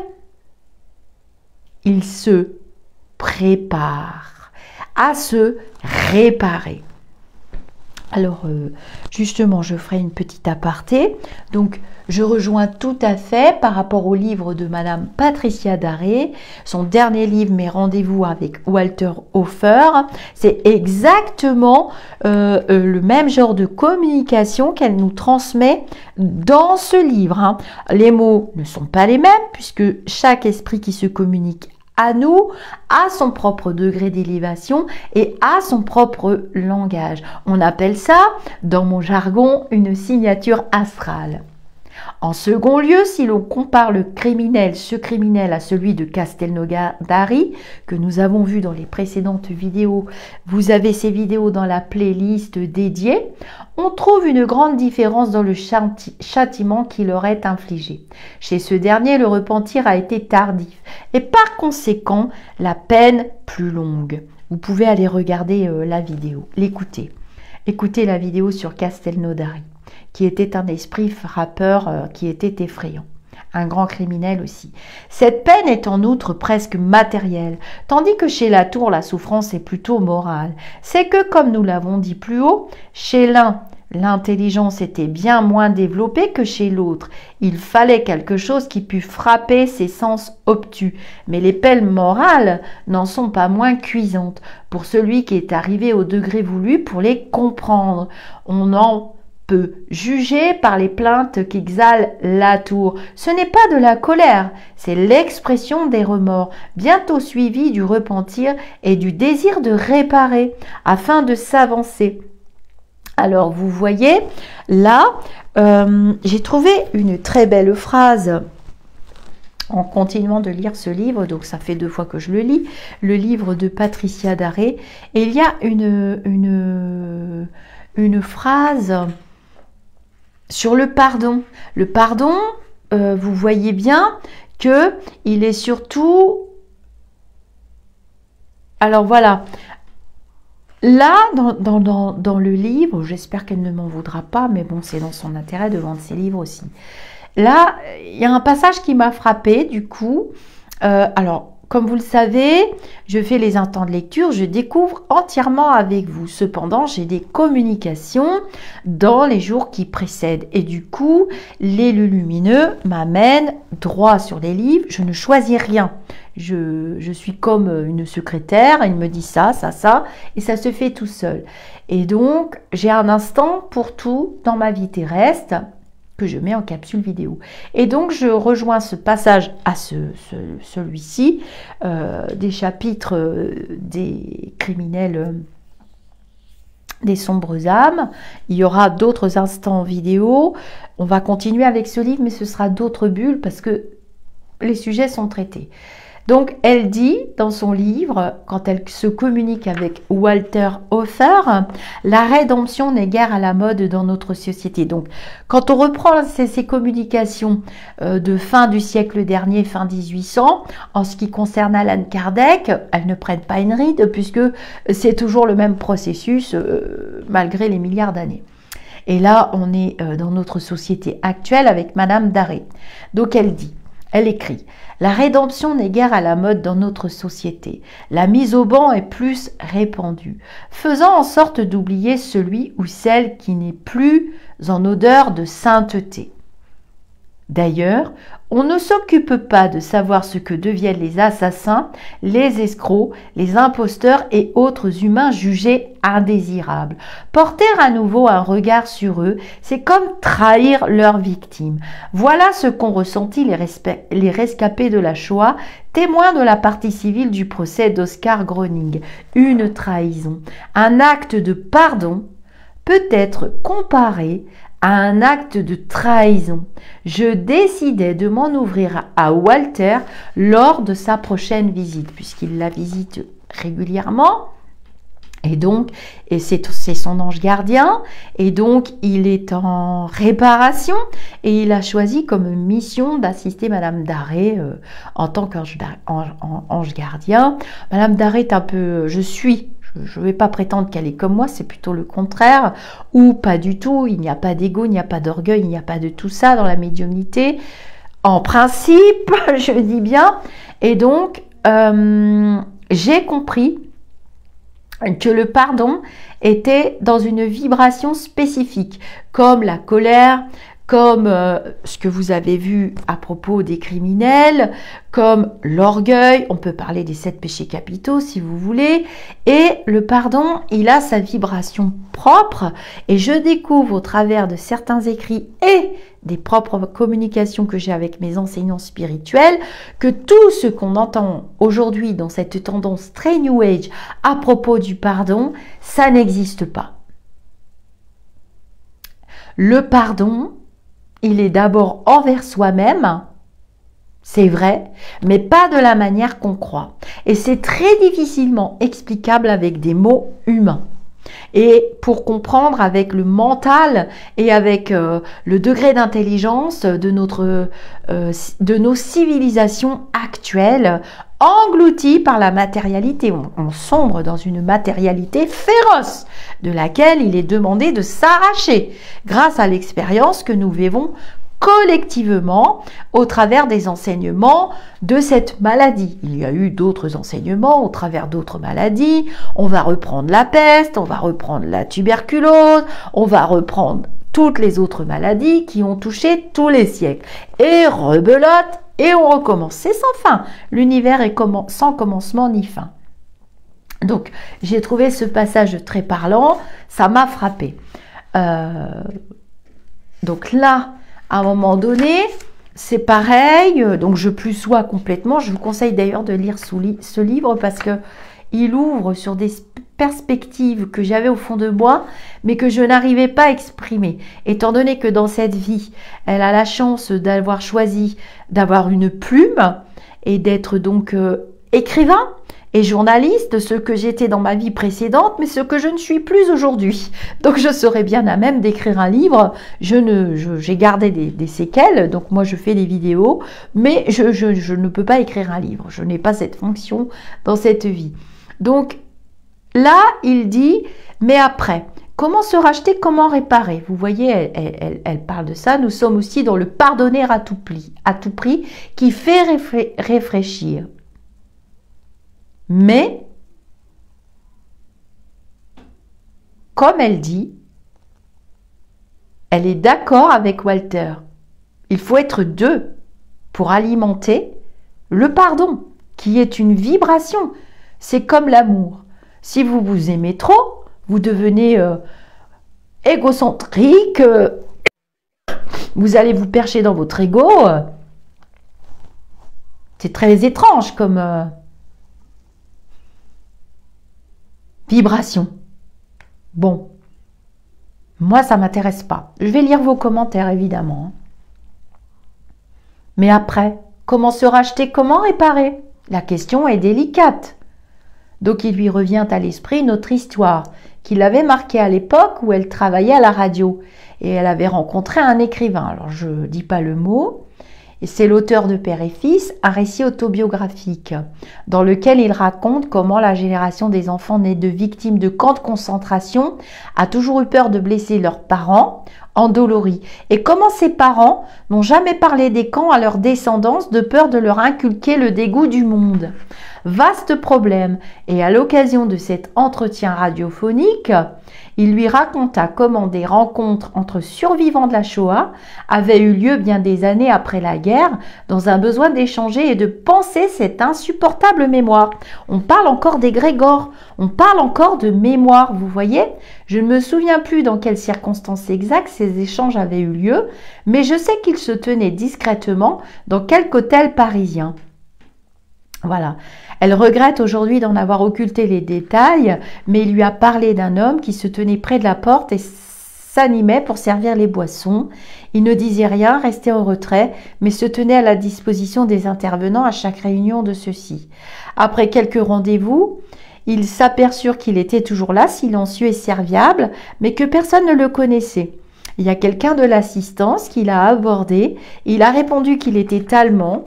il se prépare à se réparer. Alors, justement, je ferai une petite aparté. Donc, je rejoins tout à fait par rapport au livre de Madame Patricia Daré, son dernier livre, Mes rendez-vous avec Walter Hofer. C'est exactement le même genre de communication qu'elle nous transmet dans ce livre, hein. Les mots ne sont pas les mêmes puisque chaque esprit qui se communique à nous, à son propre degré d'élévation et à son propre langage. On appelle ça, dans mon jargon, une signature astrale. En second lieu, si l'on compare ce criminel à celui de Castelnaudary, que nous avons vu dans les précédentes vidéos, vous avez ces vidéos dans la playlist dédiée, on trouve une grande différence dans le châtiment qui leur est infligé. Chez ce dernier, le repentir a été tardif et par conséquent, la peine plus longue. Vous pouvez aller regarder la vidéo, l'écouter. Écoutez la vidéo sur Castelnaudary, qui était un esprit frappeur, qui était effrayant. Un grand criminel aussi. Cette peine est en outre presque matérielle, tandis que chez la tour, la souffrance est plutôt morale. C'est que, comme nous l'avons dit plus haut, chez l'un, l'intelligence était bien moins développée que chez l'autre. Il fallait quelque chose qui pût frapper ses sens obtus. Mais les peines morales n'en sont pas moins cuisantes pour celui qui est arrivé au degré voulu pour les comprendre. On en peut juger par les plaintes qu'exhale la tour. Ce n'est pas de la colère, c'est l'expression des remords, bientôt suivi du repentir et du désir de réparer, afin de s'avancer. Alors, vous voyez, là, j'ai trouvé une très belle phrase en continuant de lire ce livre, donc ça fait 2 fois que je le lis, le livre de Patricia Daré, et il y a une phrase sur le pardon. Le pardon, vous voyez bien que il est surtout... Alors voilà, là, dans le livre, j'espère qu'elle ne m'en voudra pas, mais bon, c'est dans son intérêt de vendre ses livres aussi. Là, il y a un passage qui m'a frappée, du coup. Alors, comme vous le savez, je fais les intents de lecture, je découvre entièrement avec vous. Cependant, j'ai des communications dans les jours qui précèdent. Et du coup, l'élu lumineux m'amène droit sur les livres. Je ne choisis rien. Je suis comme une secrétaire, il me dit ça, et ça se fait tout seul. Et donc, j'ai un instant pour tout dans ma vie terrestre que je mets en capsule vidéo. Et donc, je rejoins ce passage à celui-ci, des chapitres des criminels, des sombres âmes. Il y aura d'autres instants vidéo. On va continuer avec ce livre, mais ce sera d'autres bulles parce que les sujets sont traités. Donc, elle dit dans son livre, quand elle se communique avec Walter Hofer, la rédemption n'est guère à la mode dans notre société. Donc, quand on reprend ces communications de fin du siècle dernier, fin 1800, en ce qui concerne Allan Kardec, elles ne prennent pas une ride puisque c'est toujours le même processus malgré les milliards d'années. Et là, on est dans notre société actuelle avec Madame Daré. Donc elle écrit, la rédemption n'est guère à la mode dans notre société. La mise au banc est plus répandue, faisant en sorte d'oublier celui ou celle qui n'est plus en odeur de sainteté. D'ailleurs, on ne s'occupe pas de savoir ce que deviennent les assassins, les escrocs, les imposteurs et autres humains jugés indésirables. Porter à nouveau un regard sur eux, c'est comme trahir leurs victimes. Voilà ce qu'ont ressenti les rescapés de la Shoah, témoins de la partie civile du procès d'Oscar Groening. Une trahison, un acte de pardon peut être comparé à un acte de trahison. Je décidai de m'en ouvrir à Walter lors de sa prochaine visite, puisqu'il la visite régulièrement. Et donc, c'est son ange gardien, et donc il est en réparation, et il a choisi comme mission d'assister Madame Daré en tant qu'ange gardien. Madame Daré est un peu, je ne vais pas prétendre qu'elle est comme moi, c'est plutôt le contraire, ou pas du tout, il n'y a pas d'ego, il n'y a pas d'orgueil, il n'y a pas de tout ça dans la médiumnité, en principe, je dis bien, et donc j'ai compris que le pardon était dans une vibration spécifique, comme la colère, comme ce que vous avez vu à propos des criminels, comme l'orgueil, on peut parler des 7 péchés capitaux si vous voulez, et le pardon, il a sa vibration propre, et je découvre au travers de certains écrits et des propres communications que j'ai avec mes enseignants spirituels, que tout ce qu'on entend aujourd'hui dans cette tendance très New Age à propos du pardon, ça n'existe pas. Le pardon, il est d'abord envers soi-même, c'est vrai, mais pas de la manière qu'on croit. Et c'est très difficilement explicable avec des mots humains. Et pour comprendre avec le mental et avec le degré d'intelligence de nos civilisations actuelles, englouties par la matérialité. On sombre dans une matérialité féroce de laquelle il est demandé de s'arracher grâce à l'expérience que nous vivons collectivement au travers des enseignements de cette maladie. Il y a eu d'autres enseignements au travers d'autres maladies. On va reprendre la peste, on va reprendre la tuberculose, on va reprendre toutes les autres maladies qui ont touché tous les siècles. Et rebelote, et on recommence. C'est sans fin. L'univers est sans commencement ni fin. Donc, j'ai trouvé ce passage très parlant. Ça m'a frappé. Donc là, à un moment donné, c'est pareil, donc je plus sois complètement. Je vous conseille d'ailleurs de lire ce livre parce que il ouvre sur des perspectives que j'avais au fond de moi, mais que je n'arrivais pas à exprimer. Étant donné que dans cette vie, elle a la chance d'avoir choisi d'avoir une plume et d'être donc écrivain et journaliste, ce que j'étais dans ma vie précédente, mais ce que je ne suis plus aujourd'hui. Donc je serais bien à même d'écrire un livre. J'ai gardé des séquelles, donc moi je fais des vidéos, mais je ne peux pas écrire un livre. Je n'ai pas cette fonction dans cette vie. Donc là, il dit, mais après, comment se racheter, comment réparer? Vous voyez, elle parle de ça. Nous sommes aussi dans le pardonner à tout prix qui fait réfléchir. Mais, comme elle dit, elle est d'accord avec Walter. Il faut être deux pour alimenter le pardon, qui est une vibration. C'est comme l'amour. Si vous vous aimez trop, vous devenez égocentrique, vous allez vous percher dans votre ego. C'est très étrange comme vibration. Bon, moi ça m'intéresse pas. Je vais lire vos commentaires évidemment. Mais après, comment se racheter, comment réparer? La question est délicate. Donc il lui revient à l'esprit notre histoire qui l'avait marquée à l'époque où elle travaillait à la radio et elle avait rencontré un écrivain. Alors je ne dis pas le mot. Et c'est l'auteur de Père et Fils, un récit autobiographique dans lequel il raconte comment la génération des enfants nés de victimes de camps de concentration a toujours eu peur de blesser leurs parents endoloris et comment ces parents n'ont jamais parlé des camps à leur descendance de peur de leur inculquer le dégoût du monde. Vaste problème, et à l'occasion de cet entretien radiophonique, il lui raconta comment des rencontres entre survivants de la Shoah avaient eu lieu bien des années après la guerre, dans un besoin d'échanger et de penser cette insupportable mémoire. On parle encore d'égrégore, on parle encore de mémoire, vous voyez? Je ne me souviens plus dans quelles circonstances exactes ces échanges avaient eu lieu, mais je sais qu'ils se tenaient discrètement dans quelque hôtel parisien. Voilà. Elle regrette aujourd'hui d'en avoir occulté les détails, mais il lui a parlé d'un homme qui se tenait près de la porte et s'animait pour servir les boissons. Il ne disait rien, restait en retrait, mais se tenait à la disposition des intervenants à chaque réunion de ceux-ci. Après quelques rendez-vous, ils s'aperçurent qu'il était toujours là, silencieux et serviable, mais que personne ne le connaissait. Il y a quelqu'un de l'assistance qui l'a abordé. Il a répondu qu'il était allemand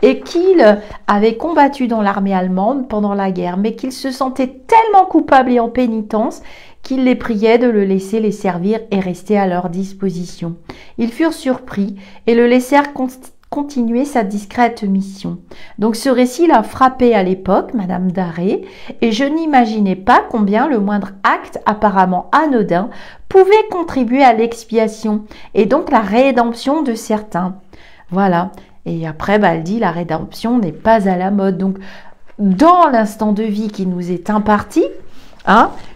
et qu'il avait combattu dans l'armée allemande pendant la guerre, mais qu'il se sentait tellement coupable et en pénitence qu'il les priait de le laisser les servir et rester à leur disposition. Ils furent surpris et le laissèrent continuer sa discrète mission. Donc ce récit l'a frappé à l'époque, Madame Darré, et je n'imaginais pas combien le moindre acte apparemment anodin pouvait contribuer à l'expiation et donc la rédemption de certains. Voilà. Et après, elle dit la rédemption n'est pas à la mode. Donc, dans l'instant de vie qui nous est imparti,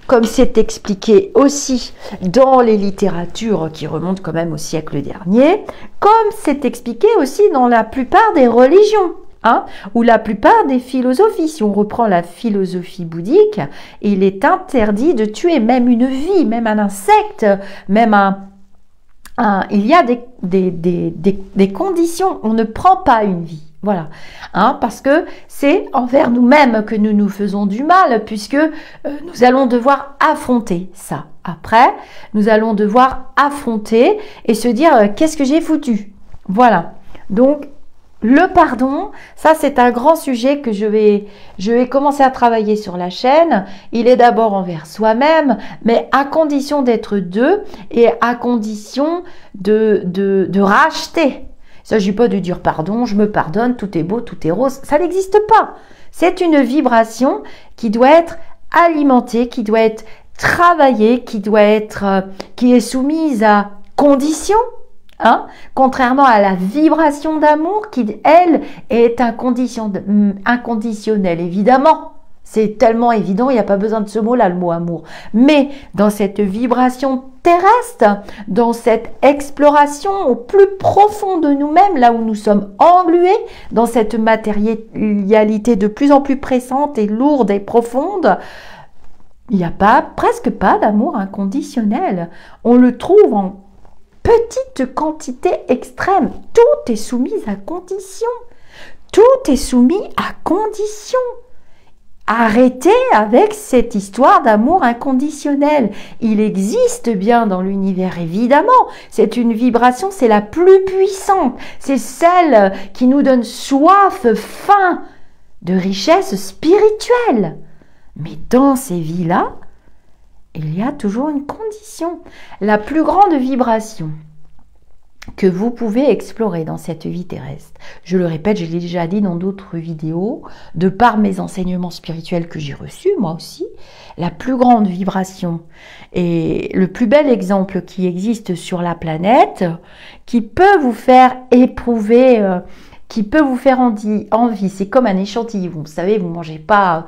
comme c'est expliqué aussi dans les littératures qui remontent quand même au siècle dernier, comme c'est expliqué aussi dans la plupart des religions, ou la plupart des philosophies. Si on reprend la philosophie bouddhique, il est interdit de tuer même une vie, même un insecte, même il y a des conditions, on ne prend pas une vie, voilà, parce que c'est envers nous-mêmes que nous nous faisons du mal, puisque nous allons devoir affronter ça. Après, nous allons devoir affronter et se dire qu'est-ce que j'ai foutu, voilà. Donc le pardon, ça c'est un grand sujet que je vais commencer à travailler sur la chaîne. Il est d'abord envers soi-même, mais à condition d'être deux et à condition de racheter. Il ne s'agit pas de dire pardon, je me pardonne, tout est beau, tout est rose. Ça n'existe pas. C'est une vibration qui doit être alimentée, qui doit être travaillée, qui est soumise à conditions. Contrairement à la vibration d'amour qui, elle, est inconditionnelle, évidemment. C'est tellement évident, il n'y a pas besoin de ce mot-là, le mot amour. Mais dans cette vibration terrestre, dans cette exploration au plus profond de nous-mêmes, là où nous sommes englués, dans cette matérialité de plus en plus pressante et lourde et profonde, il n'y a presque pas d'amour inconditionnel. On le trouve en petite quantité extrême. Tout est soumis à condition. Tout est soumis à condition. Arrêtez avec cette histoire d'amour inconditionnel. Il existe bien dans l'univers, évidemment. C'est une vibration, c'est la plus puissante. C'est celle qui nous donne soif, faim de richesse spirituelle. Mais dans ces vies-là, il y a toujours une condition. La plus grande vibration que vous pouvez explorer dans cette vie terrestre, je le répète, je l'ai déjà dit dans d'autres vidéos, de par mes enseignements spirituels que j'ai reçus, moi aussi, la plus grande vibration et le plus bel exemple qui existe sur la planète, qui peut vous faire éprouver qui peut vous faire envie. C'est comme un échantillon. Vous savez, vous ne mangez pas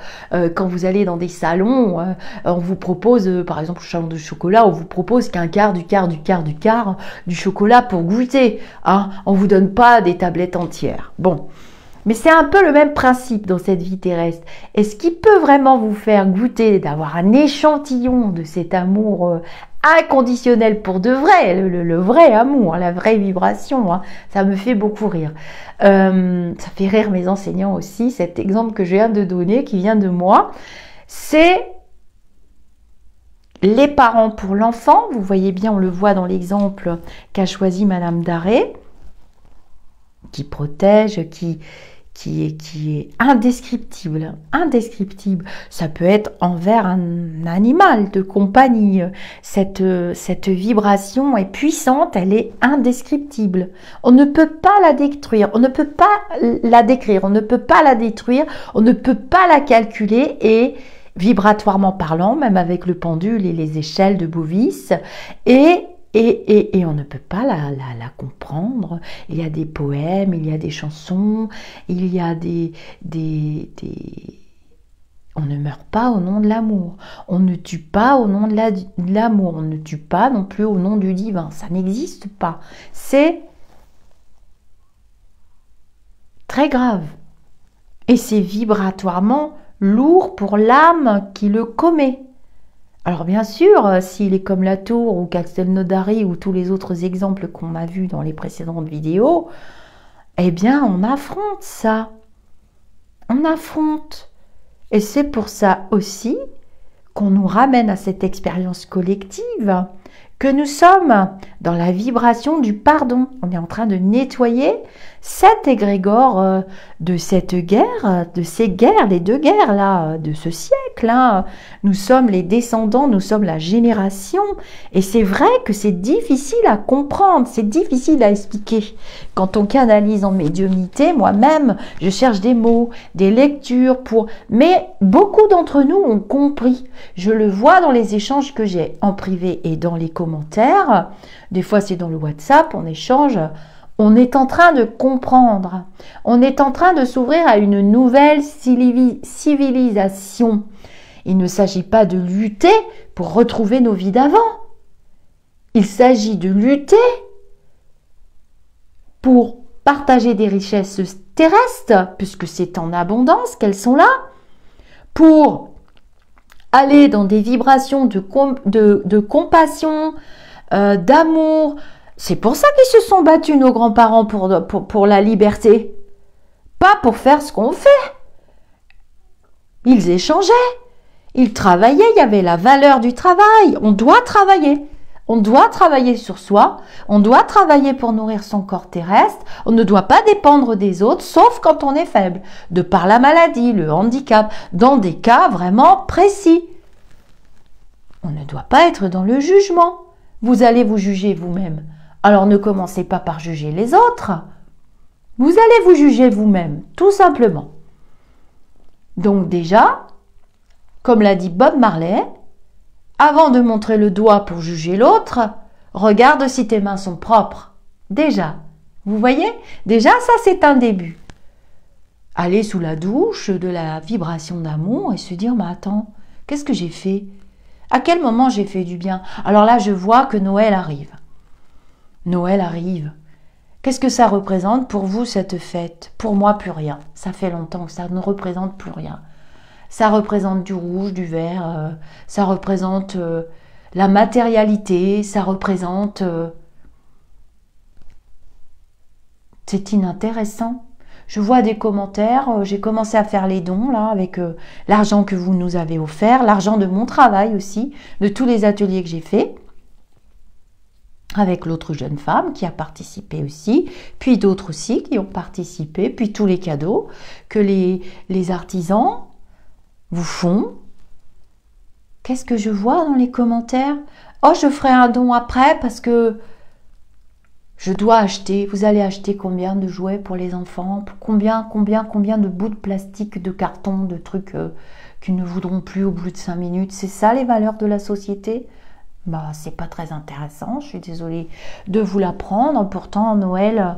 quand vous allez dans des salons, on vous propose, par exemple, le salon de chocolat, on vous propose qu'un quart du chocolat pour goûter. On ne vous donne pas des tablettes entières. Bon. Mais c'est un peu le même principe dans cette vie terrestre. Et ce qui peut vraiment vous faire goûter, d'avoir un échantillon de cet amour inconditionnel pour de vrai, le vrai amour, la vraie vibration, ça me fait beaucoup rire. Ça fait rire mes enseignants aussi, cet exemple que je viens de donner, qui vient de moi, c'est les parents pour l'enfant. Vous voyez bien, on le voit dans l'exemple qu'a choisi Madame Darré. qui protège, qui est indescriptible, indescriptible. Ça peut être envers un animal de compagnie. Cette vibration est puissante, elle est indescriptible. On ne peut pas la détruire, on ne peut pas la décrire, on ne peut pas la détruire, on ne peut pas la calculer et vibratoirement parlant, même avec le pendule et les échelles de Bovis, et on ne peut pas la comprendre. Il y a des poèmes, il y a des chansons, il y a On ne meurt pas au nom de l'amour. On ne tue pas au nom de l'amour. On ne tue pas non plus au nom du divin. Ça n'existe pas. C'est très grave. Et c'est vibratoirement lourd pour l'âme qui le commet. Alors bien sûr, s'il est comme la tour ou Castelnaudary ou tous les autres exemples qu'on a vus dans les précédentes vidéos, eh bien on affronte ça. On affronte. Et c'est pour ça aussi qu'on nous ramène à cette expérience collective, que nous sommes dans la vibration du pardon. On est en train de nettoyer cet égrégore de cette guerre, de ces guerres, les deux guerres là, de ce siècle. Hein. Nous sommes les descendants, nous sommes la génération. Et c'est vrai que c'est difficile à comprendre, c'est difficile à expliquer. Quand on canalise en médiumnité, moi-même, je cherche des mots, des lectures pour... Mais beaucoup d'entre nous ont compris. Je le vois dans les échanges que j'ai en privé et dans les commentaires. Des fois, c'est dans le WhatsApp, on échange. On est en train de comprendre. On est en train de s'ouvrir à une nouvelle civilisation. Il ne s'agit pas de lutter pour retrouver nos vies d'avant. Il s'agit de lutter pour partager des richesses terrestres, puisque c'est en abondance qu'elles sont là, pour aller dans des vibrations de compassion, d'amour. C'est pour ça qu'ils se sont battus, nos grands-parents, pour la liberté. Pas pour faire ce qu'on fait. Ils échangeaient, ils travaillaient, il y avait la valeur du travail. On doit travailler. On doit travailler sur soi, on doit travailler pour nourrir son corps terrestre, on ne doit pas dépendre des autres, sauf quand on est faible, de par la maladie, le handicap, dans des cas vraiment précis. On ne doit pas être dans le jugement. Vous allez vous juger vous-même. Alors ne commencez pas par juger les autres. Vous allez vous juger vous-même, tout simplement. Donc déjà, comme l'a dit Bob Marley, avant de montrer le doigt pour juger l'autre, regarde si tes mains sont propres. Déjà, vous voyez? Déjà, ça c'est un début. Aller sous la douche de la vibration d'amour et se dire, mais attends, qu'est-ce que j'ai fait? À quel moment j'ai fait du bien? Alors là, je vois que Noël arrive. Noël arrive. Qu'est-ce que ça représente pour vous cette fête? Pour moi, plus rien. Ça fait longtemps que ça ne représente plus rien. Ça représente du rouge, du vert, ça représente la matérialité, ça représente... C'est inintéressant. Je vois des commentaires, j'ai commencé à faire les dons là avec l'argent que vous nous avez offert, l'argent de mon travail aussi, de tous les ateliers que j'ai faits, avec l'autre jeune femme qui a participé aussi, puis d'autres aussi qui ont participé, puis tous les cadeaux que les artisans vous font. Qu'est-ce que je vois dans les commentaires? Oh, je ferai un don après parce que je dois acheter. Vous allez acheter combien de jouets pour les enfants? Combien de bouts de plastique, de carton, de trucs qui ne voudront plus au bout de 5 minutes? C'est ça les valeurs de la société? Bah, c'est pas très intéressant. Je suis désolée de vous l'apprendre. Pourtant, Noël,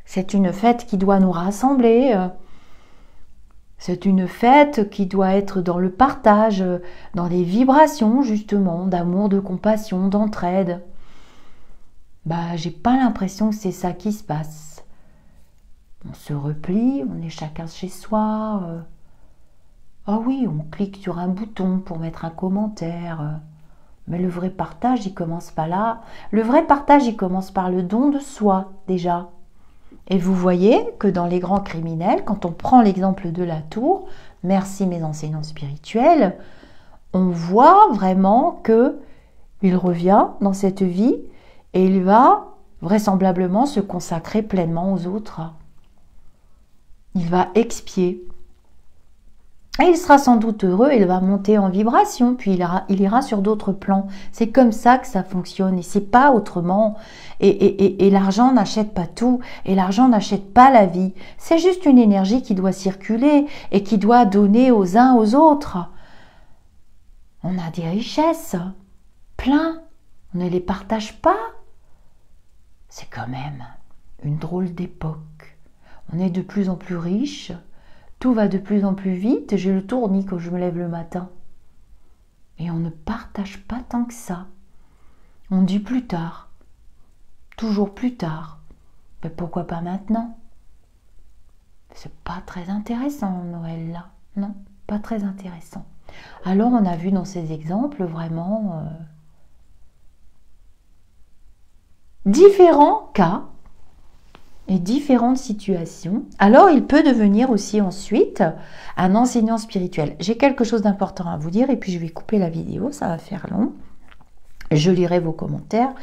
c'est une fête qui doit nous rassembler. C'est une fête qui doit être dans le partage, dans les vibrations justement, d'amour, de compassion, d'entraide. Bah, j'ai pas l'impression que c'est ça qui se passe. On se replie, on est chacun chez soi. Ah oui, on clique sur un bouton pour mettre un commentaire. Mais le vrai partage, il commence pas là. Le vrai partage, il commence par le don de soi, déjà. Et vous voyez que dans les grands criminels, quand on prend l'exemple de la tour, merci mes enseignants spirituels, on voit vraiment que il revient dans cette vie et il va vraisemblablement se consacrer pleinement aux autres. Il va expier. Et il sera sans doute heureux, il va monter en vibration, puis il ira sur d'autres plans. C'est comme ça que ça fonctionne, et c'est pas autrement. Et l'argent n'achète pas tout, et l'argent n'achète pas la vie. C'est juste une énergie qui doit circuler, et qui doit donner aux uns aux autres. On a des richesses, plein, on ne les partage pas. C'est quand même une drôle d'époque. On est de plus en plus riche. Tout va de plus en plus vite, j'ai le tournis quand je me lève le matin. Et on ne partage pas tant que ça. On dit plus tard, toujours plus tard. Mais pourquoi pas maintenant? C'est pas très intéressant Noël là, non, pas très intéressant. Alors on a vu dans ces exemples vraiment différents cas et différentes situations. Alors, il peut devenir aussi ensuite un enseignant spirituel. J'ai quelque chose d'important à vous dire et puis je vais couper la vidéo, ça va faire long. Je lirai vos commentaires,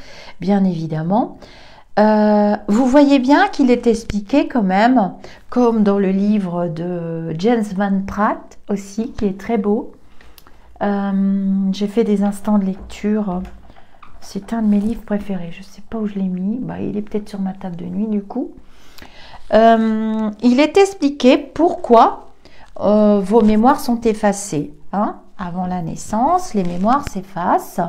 bien évidemment. Vous voyez bien qu'il est expliqué quand même, comme dans le livre de James Van Pratt aussi, qui est très beau. J'ai fait des instants de lecture. C'est un de mes livres préférés. Je ne sais pas où je l'ai mis. Bah, il est peut-être sur ma table de nuit du coup. Il est expliqué pourquoi vos mémoires sont effacées. Hein? Avant la naissance, les mémoires s'effacent.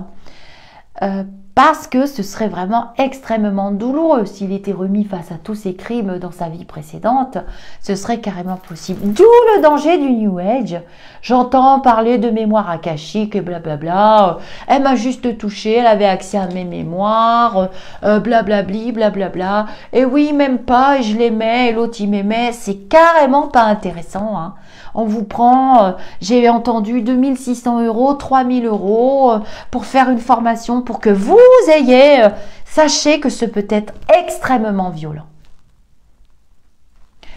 Parce que ce serait vraiment extrêmement douloureux. S'il était remis face à tous ses crimes dans sa vie précédente, ce serait carrément possible. D'où le danger du New Age. J'entends parler de mémoire akashique et blablabla. Elle m'a juste touché, elle avait accès à mes mémoires, blablabli, blablabla. Et oui, même pas, et je l'aimais, et l'autre il m'aimait. C'est carrément pas intéressant. Hein. On vous prend, j'ai entendu 2600 €, 3000 € pour faire une formation pour que vous ayez, sachez que ce peut être extrêmement violent.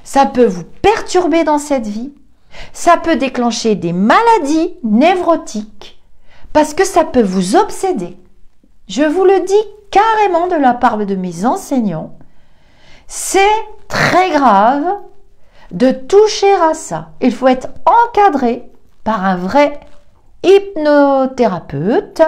Ça peut vous perturber dans cette vie, ça peut déclencher des maladies névrotiques, parce que ça peut vous obséder. Je vous le dis carrément de la part de mes enseignants, c'est très grave de toucher à ça. Il faut être encadré par un vrai hypnothérapeute,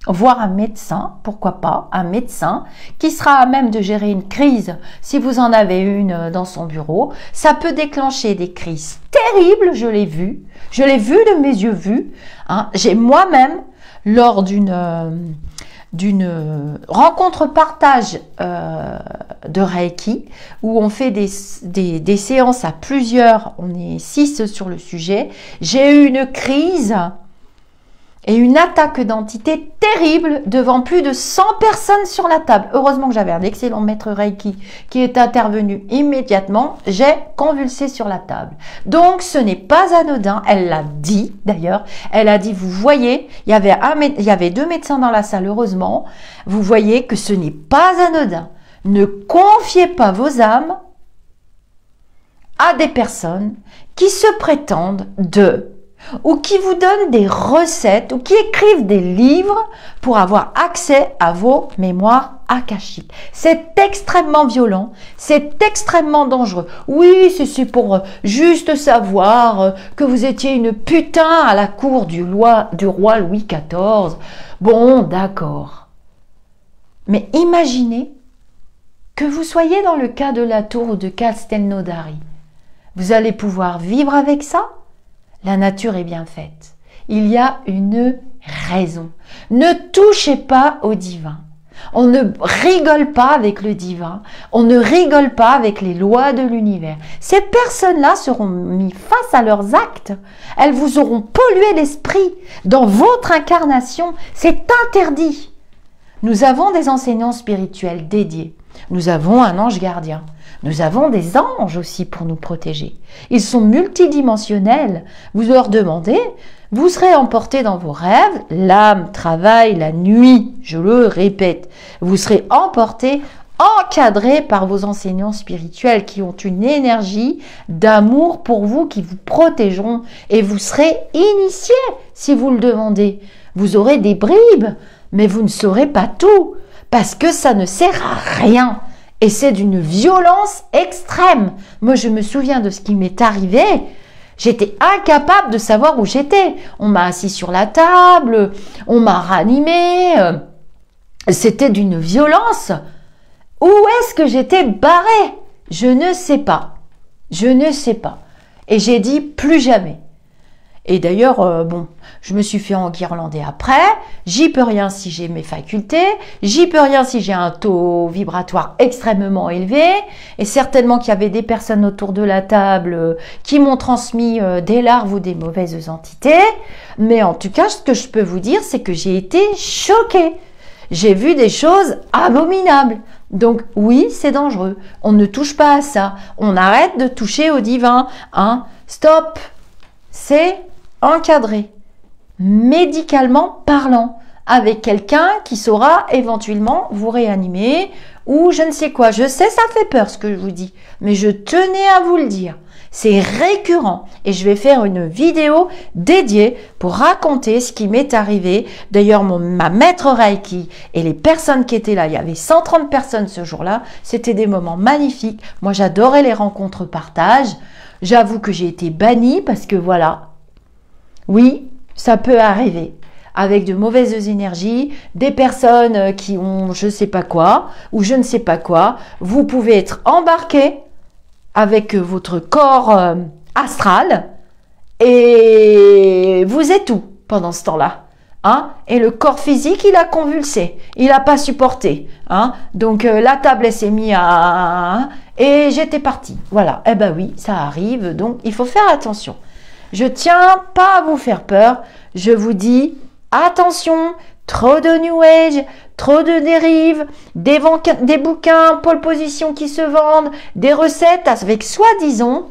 voire un médecin, pourquoi pas, un médecin qui sera à même de gérer une crise si vous en avez une dans son bureau. Ça peut déclencher des crises terribles, je l'ai vu de mes yeux vus. Hein. J'ai moi-même, lors d'une rencontre partage de Reiki, où on fait des séances à plusieurs, on est 6 sur le sujet, j'ai eu une crise et une attaque d'entité terrible devant plus de 100 personnes sur la table. Heureusement que j'avais un excellent maître Reiki qui est intervenu immédiatement. J'ai convulsé sur la table. Donc ce n'est pas anodin. Elle l'a dit d'ailleurs. Elle a dit, vous voyez, il y avait 2 médecins dans la salle, heureusement. Vous voyez que ce n'est pas anodin. Ne confiez pas vos âmes à des personnes qui se prétendent ou qui vous donnent des recettes, ou qui écrivent des livres pour avoir accès à vos mémoires akashiques. C'est extrêmement violent, c'est extrêmement dangereux. Oui, c'est pour juste savoir que vous étiez une putain à la cour du roi Louis XIV. Bon, d'accord. Mais imaginez que vous soyez dans le cas de la tour ou de Castelnaudary. Vous allez pouvoir vivre avec ça? La nature est bien faite. Il y a une raison. Ne touchez pas au divin. On ne rigole pas avec le divin. On ne rigole pas avec les lois de l'univers. Ces personnes-là seront mises face à leurs actes. Elles vous auront pollué l'esprit dans votre incarnation. C'est interdit. Nous avons des enseignants spirituels dédiés. Nous avons un ange gardien. Nous avons des anges aussi pour nous protéger. Ils sont multidimensionnels. Vous leur demandez, vous serez emporté dans vos rêves. L'âme travaille la nuit, je le répète. Vous serez emporté, encadré par vos enseignants spirituels qui ont une énergie d'amour pour vous, qui vous protégeront. Et vous serez initié si vous le demandez. Vous aurez des bribes, mais vous ne saurez pas tout. parce que ça ne sert à rien. Et c'est d'une violence extrême. Moi, je me souviens de ce qui m'est arrivé. J'étais incapable de savoir où j'étais. On m'a assis sur la table, on m'a ranimé. C'était d'une violence. Où est-ce que j'étais barrée? Je ne sais pas. Je ne sais pas. Et j'ai dit plus jamais. Et d'ailleurs, bon, je me suis fait enguirlander après. J'y peux rien si j'ai mes facultés. J'y peux rien si j'ai un taux vibratoire extrêmement élevé. Et certainement qu'il y avait des personnes autour de la table qui m'ont transmis des larves ou des mauvaises entités. Mais en tout cas, ce que je peux vous dire, c'est que j'ai été choquée. J'ai vu des choses abominables. Donc oui, c'est dangereux. On ne touche pas à ça. On arrête de toucher au divin. Hein? Stop. C'est encadré, médicalement parlant, avec quelqu'un qui saura éventuellement vous réanimer ou je ne sais quoi. Je sais, ça fait peur ce que je vous dis, mais je tenais à vous le dire. C'est récurrent et je vais faire une vidéo dédiée pour raconter ce qui m'est arrivé. D'ailleurs, ma maître Reiki et les personnes qui étaient là, il y avait 130 personnes ce jour-là, c'était des moments magnifiques. Moi, j'adorais les rencontres partage. J'avoue que j'ai été bannie parce que voilà, oui, ça peut arriver. Avec de mauvaises énergies, des personnes qui ont je ne sais pas quoi ou je ne sais pas quoi. Vous pouvez être embarqué avec votre corps astral et vous êtes où pendant ce temps-là, hein? Et le corps physique, il a convulsé, il n'a pas supporté, hein? Donc la table elle s'est mise à et j'étais partie. Voilà, eh ben oui, ça arrive, donc il faut faire attention. Je tiens pas à vous faire peur, je vous dis attention. Trop de New Age, trop de dérives, des bouquins pole position qui se vendent, des recettes avec soi-disant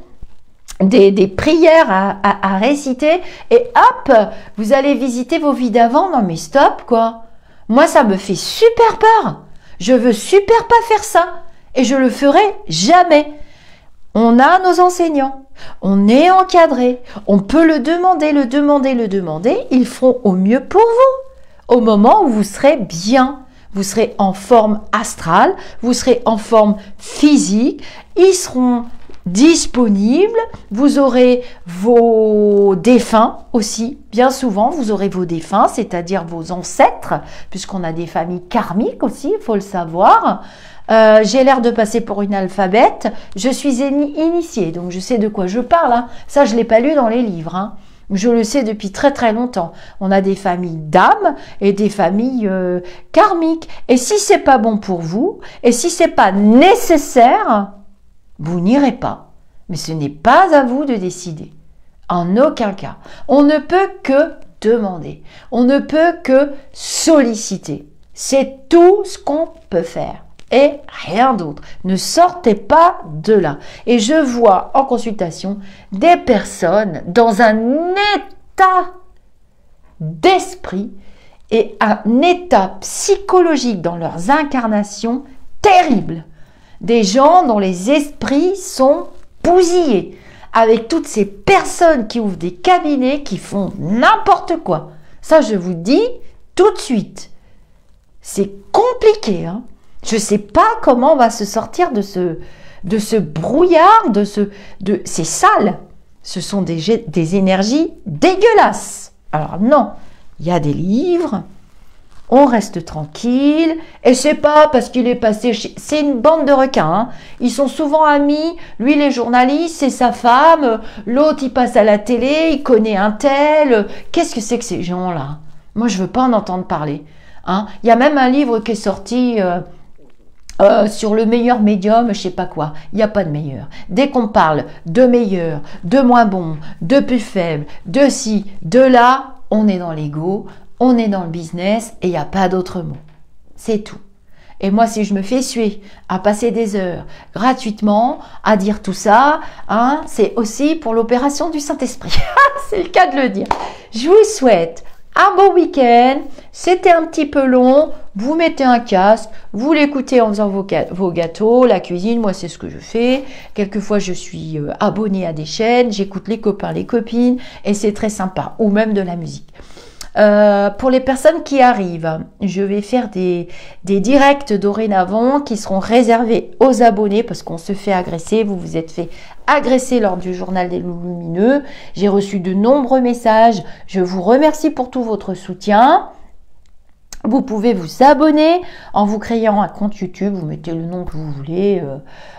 des prières à réciter et hop, vous allez visiter vos vies d'avant. Non mais stop quoi. Moi ça me fait super peur. Je veux super pas faire ça et je le ferai jamais. On a nos enseignants, on est encadré, on peut le demander, ils feront au mieux pour vous. Au moment où vous serez bien, vous serez en forme astrale, vous serez en forme physique, ils seront disponibles, vous aurez vos défunts aussi, bien souvent vous aurez vos défunts, c'est-à-dire vos ancêtres, puisqu'on a des familles karmiques aussi, il faut le savoir. J'ai l'air de passer pour une alphabète, je suis initiée, donc je sais de quoi je parle, hein. Ça je ne l'ai pas lu dans les livres, hein. Je le sais depuis très très longtemps. On a des familles d'âmes et des familles karmiques. Et si c'est pas bon pour vous, et si c'est pas nécessaire, vous n'irez pas. Mais ce n'est pas à vous de décider. En aucun cas. On ne peut que demander. On ne peut que solliciter. C'est tout ce qu'on peut faire. Et rien d'autre. Ne sortez pas de là. Et je vois en consultation des personnes dans un état d'esprit et un état psychologique dans leurs incarnations terrible. Des gens dont les esprits sont bousillés. Avec toutes ces personnes qui ouvrent des cabinets, qui font n'importe quoi. Ça, je vous dis tout de suite. C'est compliqué, hein. Je ne sais pas comment on va se sortir de ce brouillard, c'est sale. Ce sont des énergies dégueulasses. Alors non, il y a des livres, on reste tranquille, et c'est pas parce qu'il est passé chez... C'est une bande de requins, hein. Ils sont souvent amis, lui il est journaliste, c'est sa femme, l'autre il passe à la télé, il connaît un tel. Qu'est-ce que c'est que ces gens-là? Moi je veux pas en entendre parler. Hein. Il y a même un livre qui est sorti... sur le meilleur médium, je sais pas quoi, il n'y a pas de meilleur. Dès qu'on parle de meilleur, de moins bon, de plus faible, de ci, de là, on est dans l'ego, on est dans le business et il n'y a pas d'autre mot. C'est tout. Et moi, si je me fais suer à passer des heures gratuitement, à dire tout ça, hein, c'est aussi pour l'opération du Saint-Esprit. C'est le cas de le dire. Je vous souhaite un beau week-end. C'était un petit peu long. Vous mettez un casque, vous l'écoutez en faisant vos gâteaux, la cuisine, moi c'est ce que je fais. Quelquefois je suis abonnée à des chaînes, j'écoute les copains, les copines et c'est très sympa. Ou même de la musique. Pour les personnes qui arrivent, je vais faire des directs dorénavant qui seront réservés aux abonnés parce qu'on se fait agresser. Vous vous êtes fait agresser lors du journal des loups lumineux. J'ai reçu de nombreux messages. Je vous remercie pour tout votre soutien. Vous pouvez vous abonner en vous créant un compte YouTube, vous mettez le nom que vous voulez,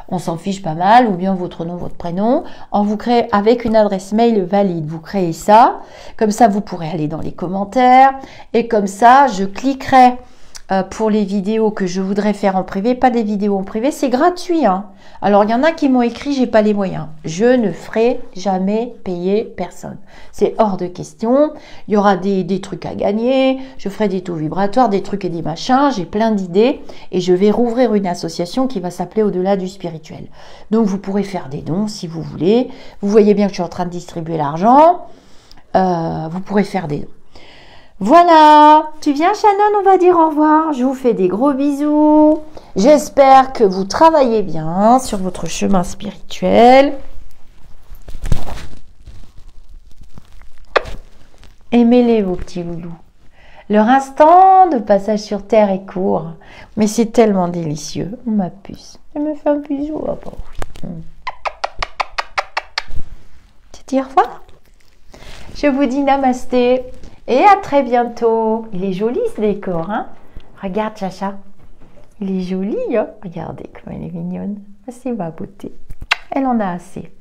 on s'en fiche pas mal, ou bien votre nom, votre prénom, en vous créez avec une adresse mail valide, vous créez ça, comme ça vous pourrez aller dans les commentaires, et comme ça je cliquerai pour les vidéos que je voudrais faire en privé, pas des vidéos en privé, c'est gratuit, hein. Alors il y en a qui m'ont écrit, j'ai pas les moyens. Je ne ferai jamais payer personne. C'est hors de question. Il y aura des trucs à gagner, je ferai des taux vibratoires, des trucs et des machins, j'ai plein d'idées et je vais rouvrir une association qui va s'appeler Au-delà du spirituel. Donc vous pourrez faire des dons si vous voulez. Vous voyez bien que je suis en train de distribuer l'argent. Vous pourrez faire des dons. Voilà, tu viens Shannon, on va dire au revoir. Je vous fais des gros bisous. J'espère que vous travaillez bien sur votre chemin spirituel. Aimez-les vos petits loulous. Leur instant de passage sur Terre est court, mais c'est tellement délicieux. Ma puce, elle me fait un bisou. Oh, bah oui. Tu dis au revoir. Je vous dis namasté. Et à très bientôt. Il est joli ce décor, hein? Regarde Chacha. Il est joli, hein? Regardez comme elle est mignonne. C'est ma beauté. Elle en a assez.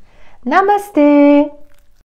Namasté.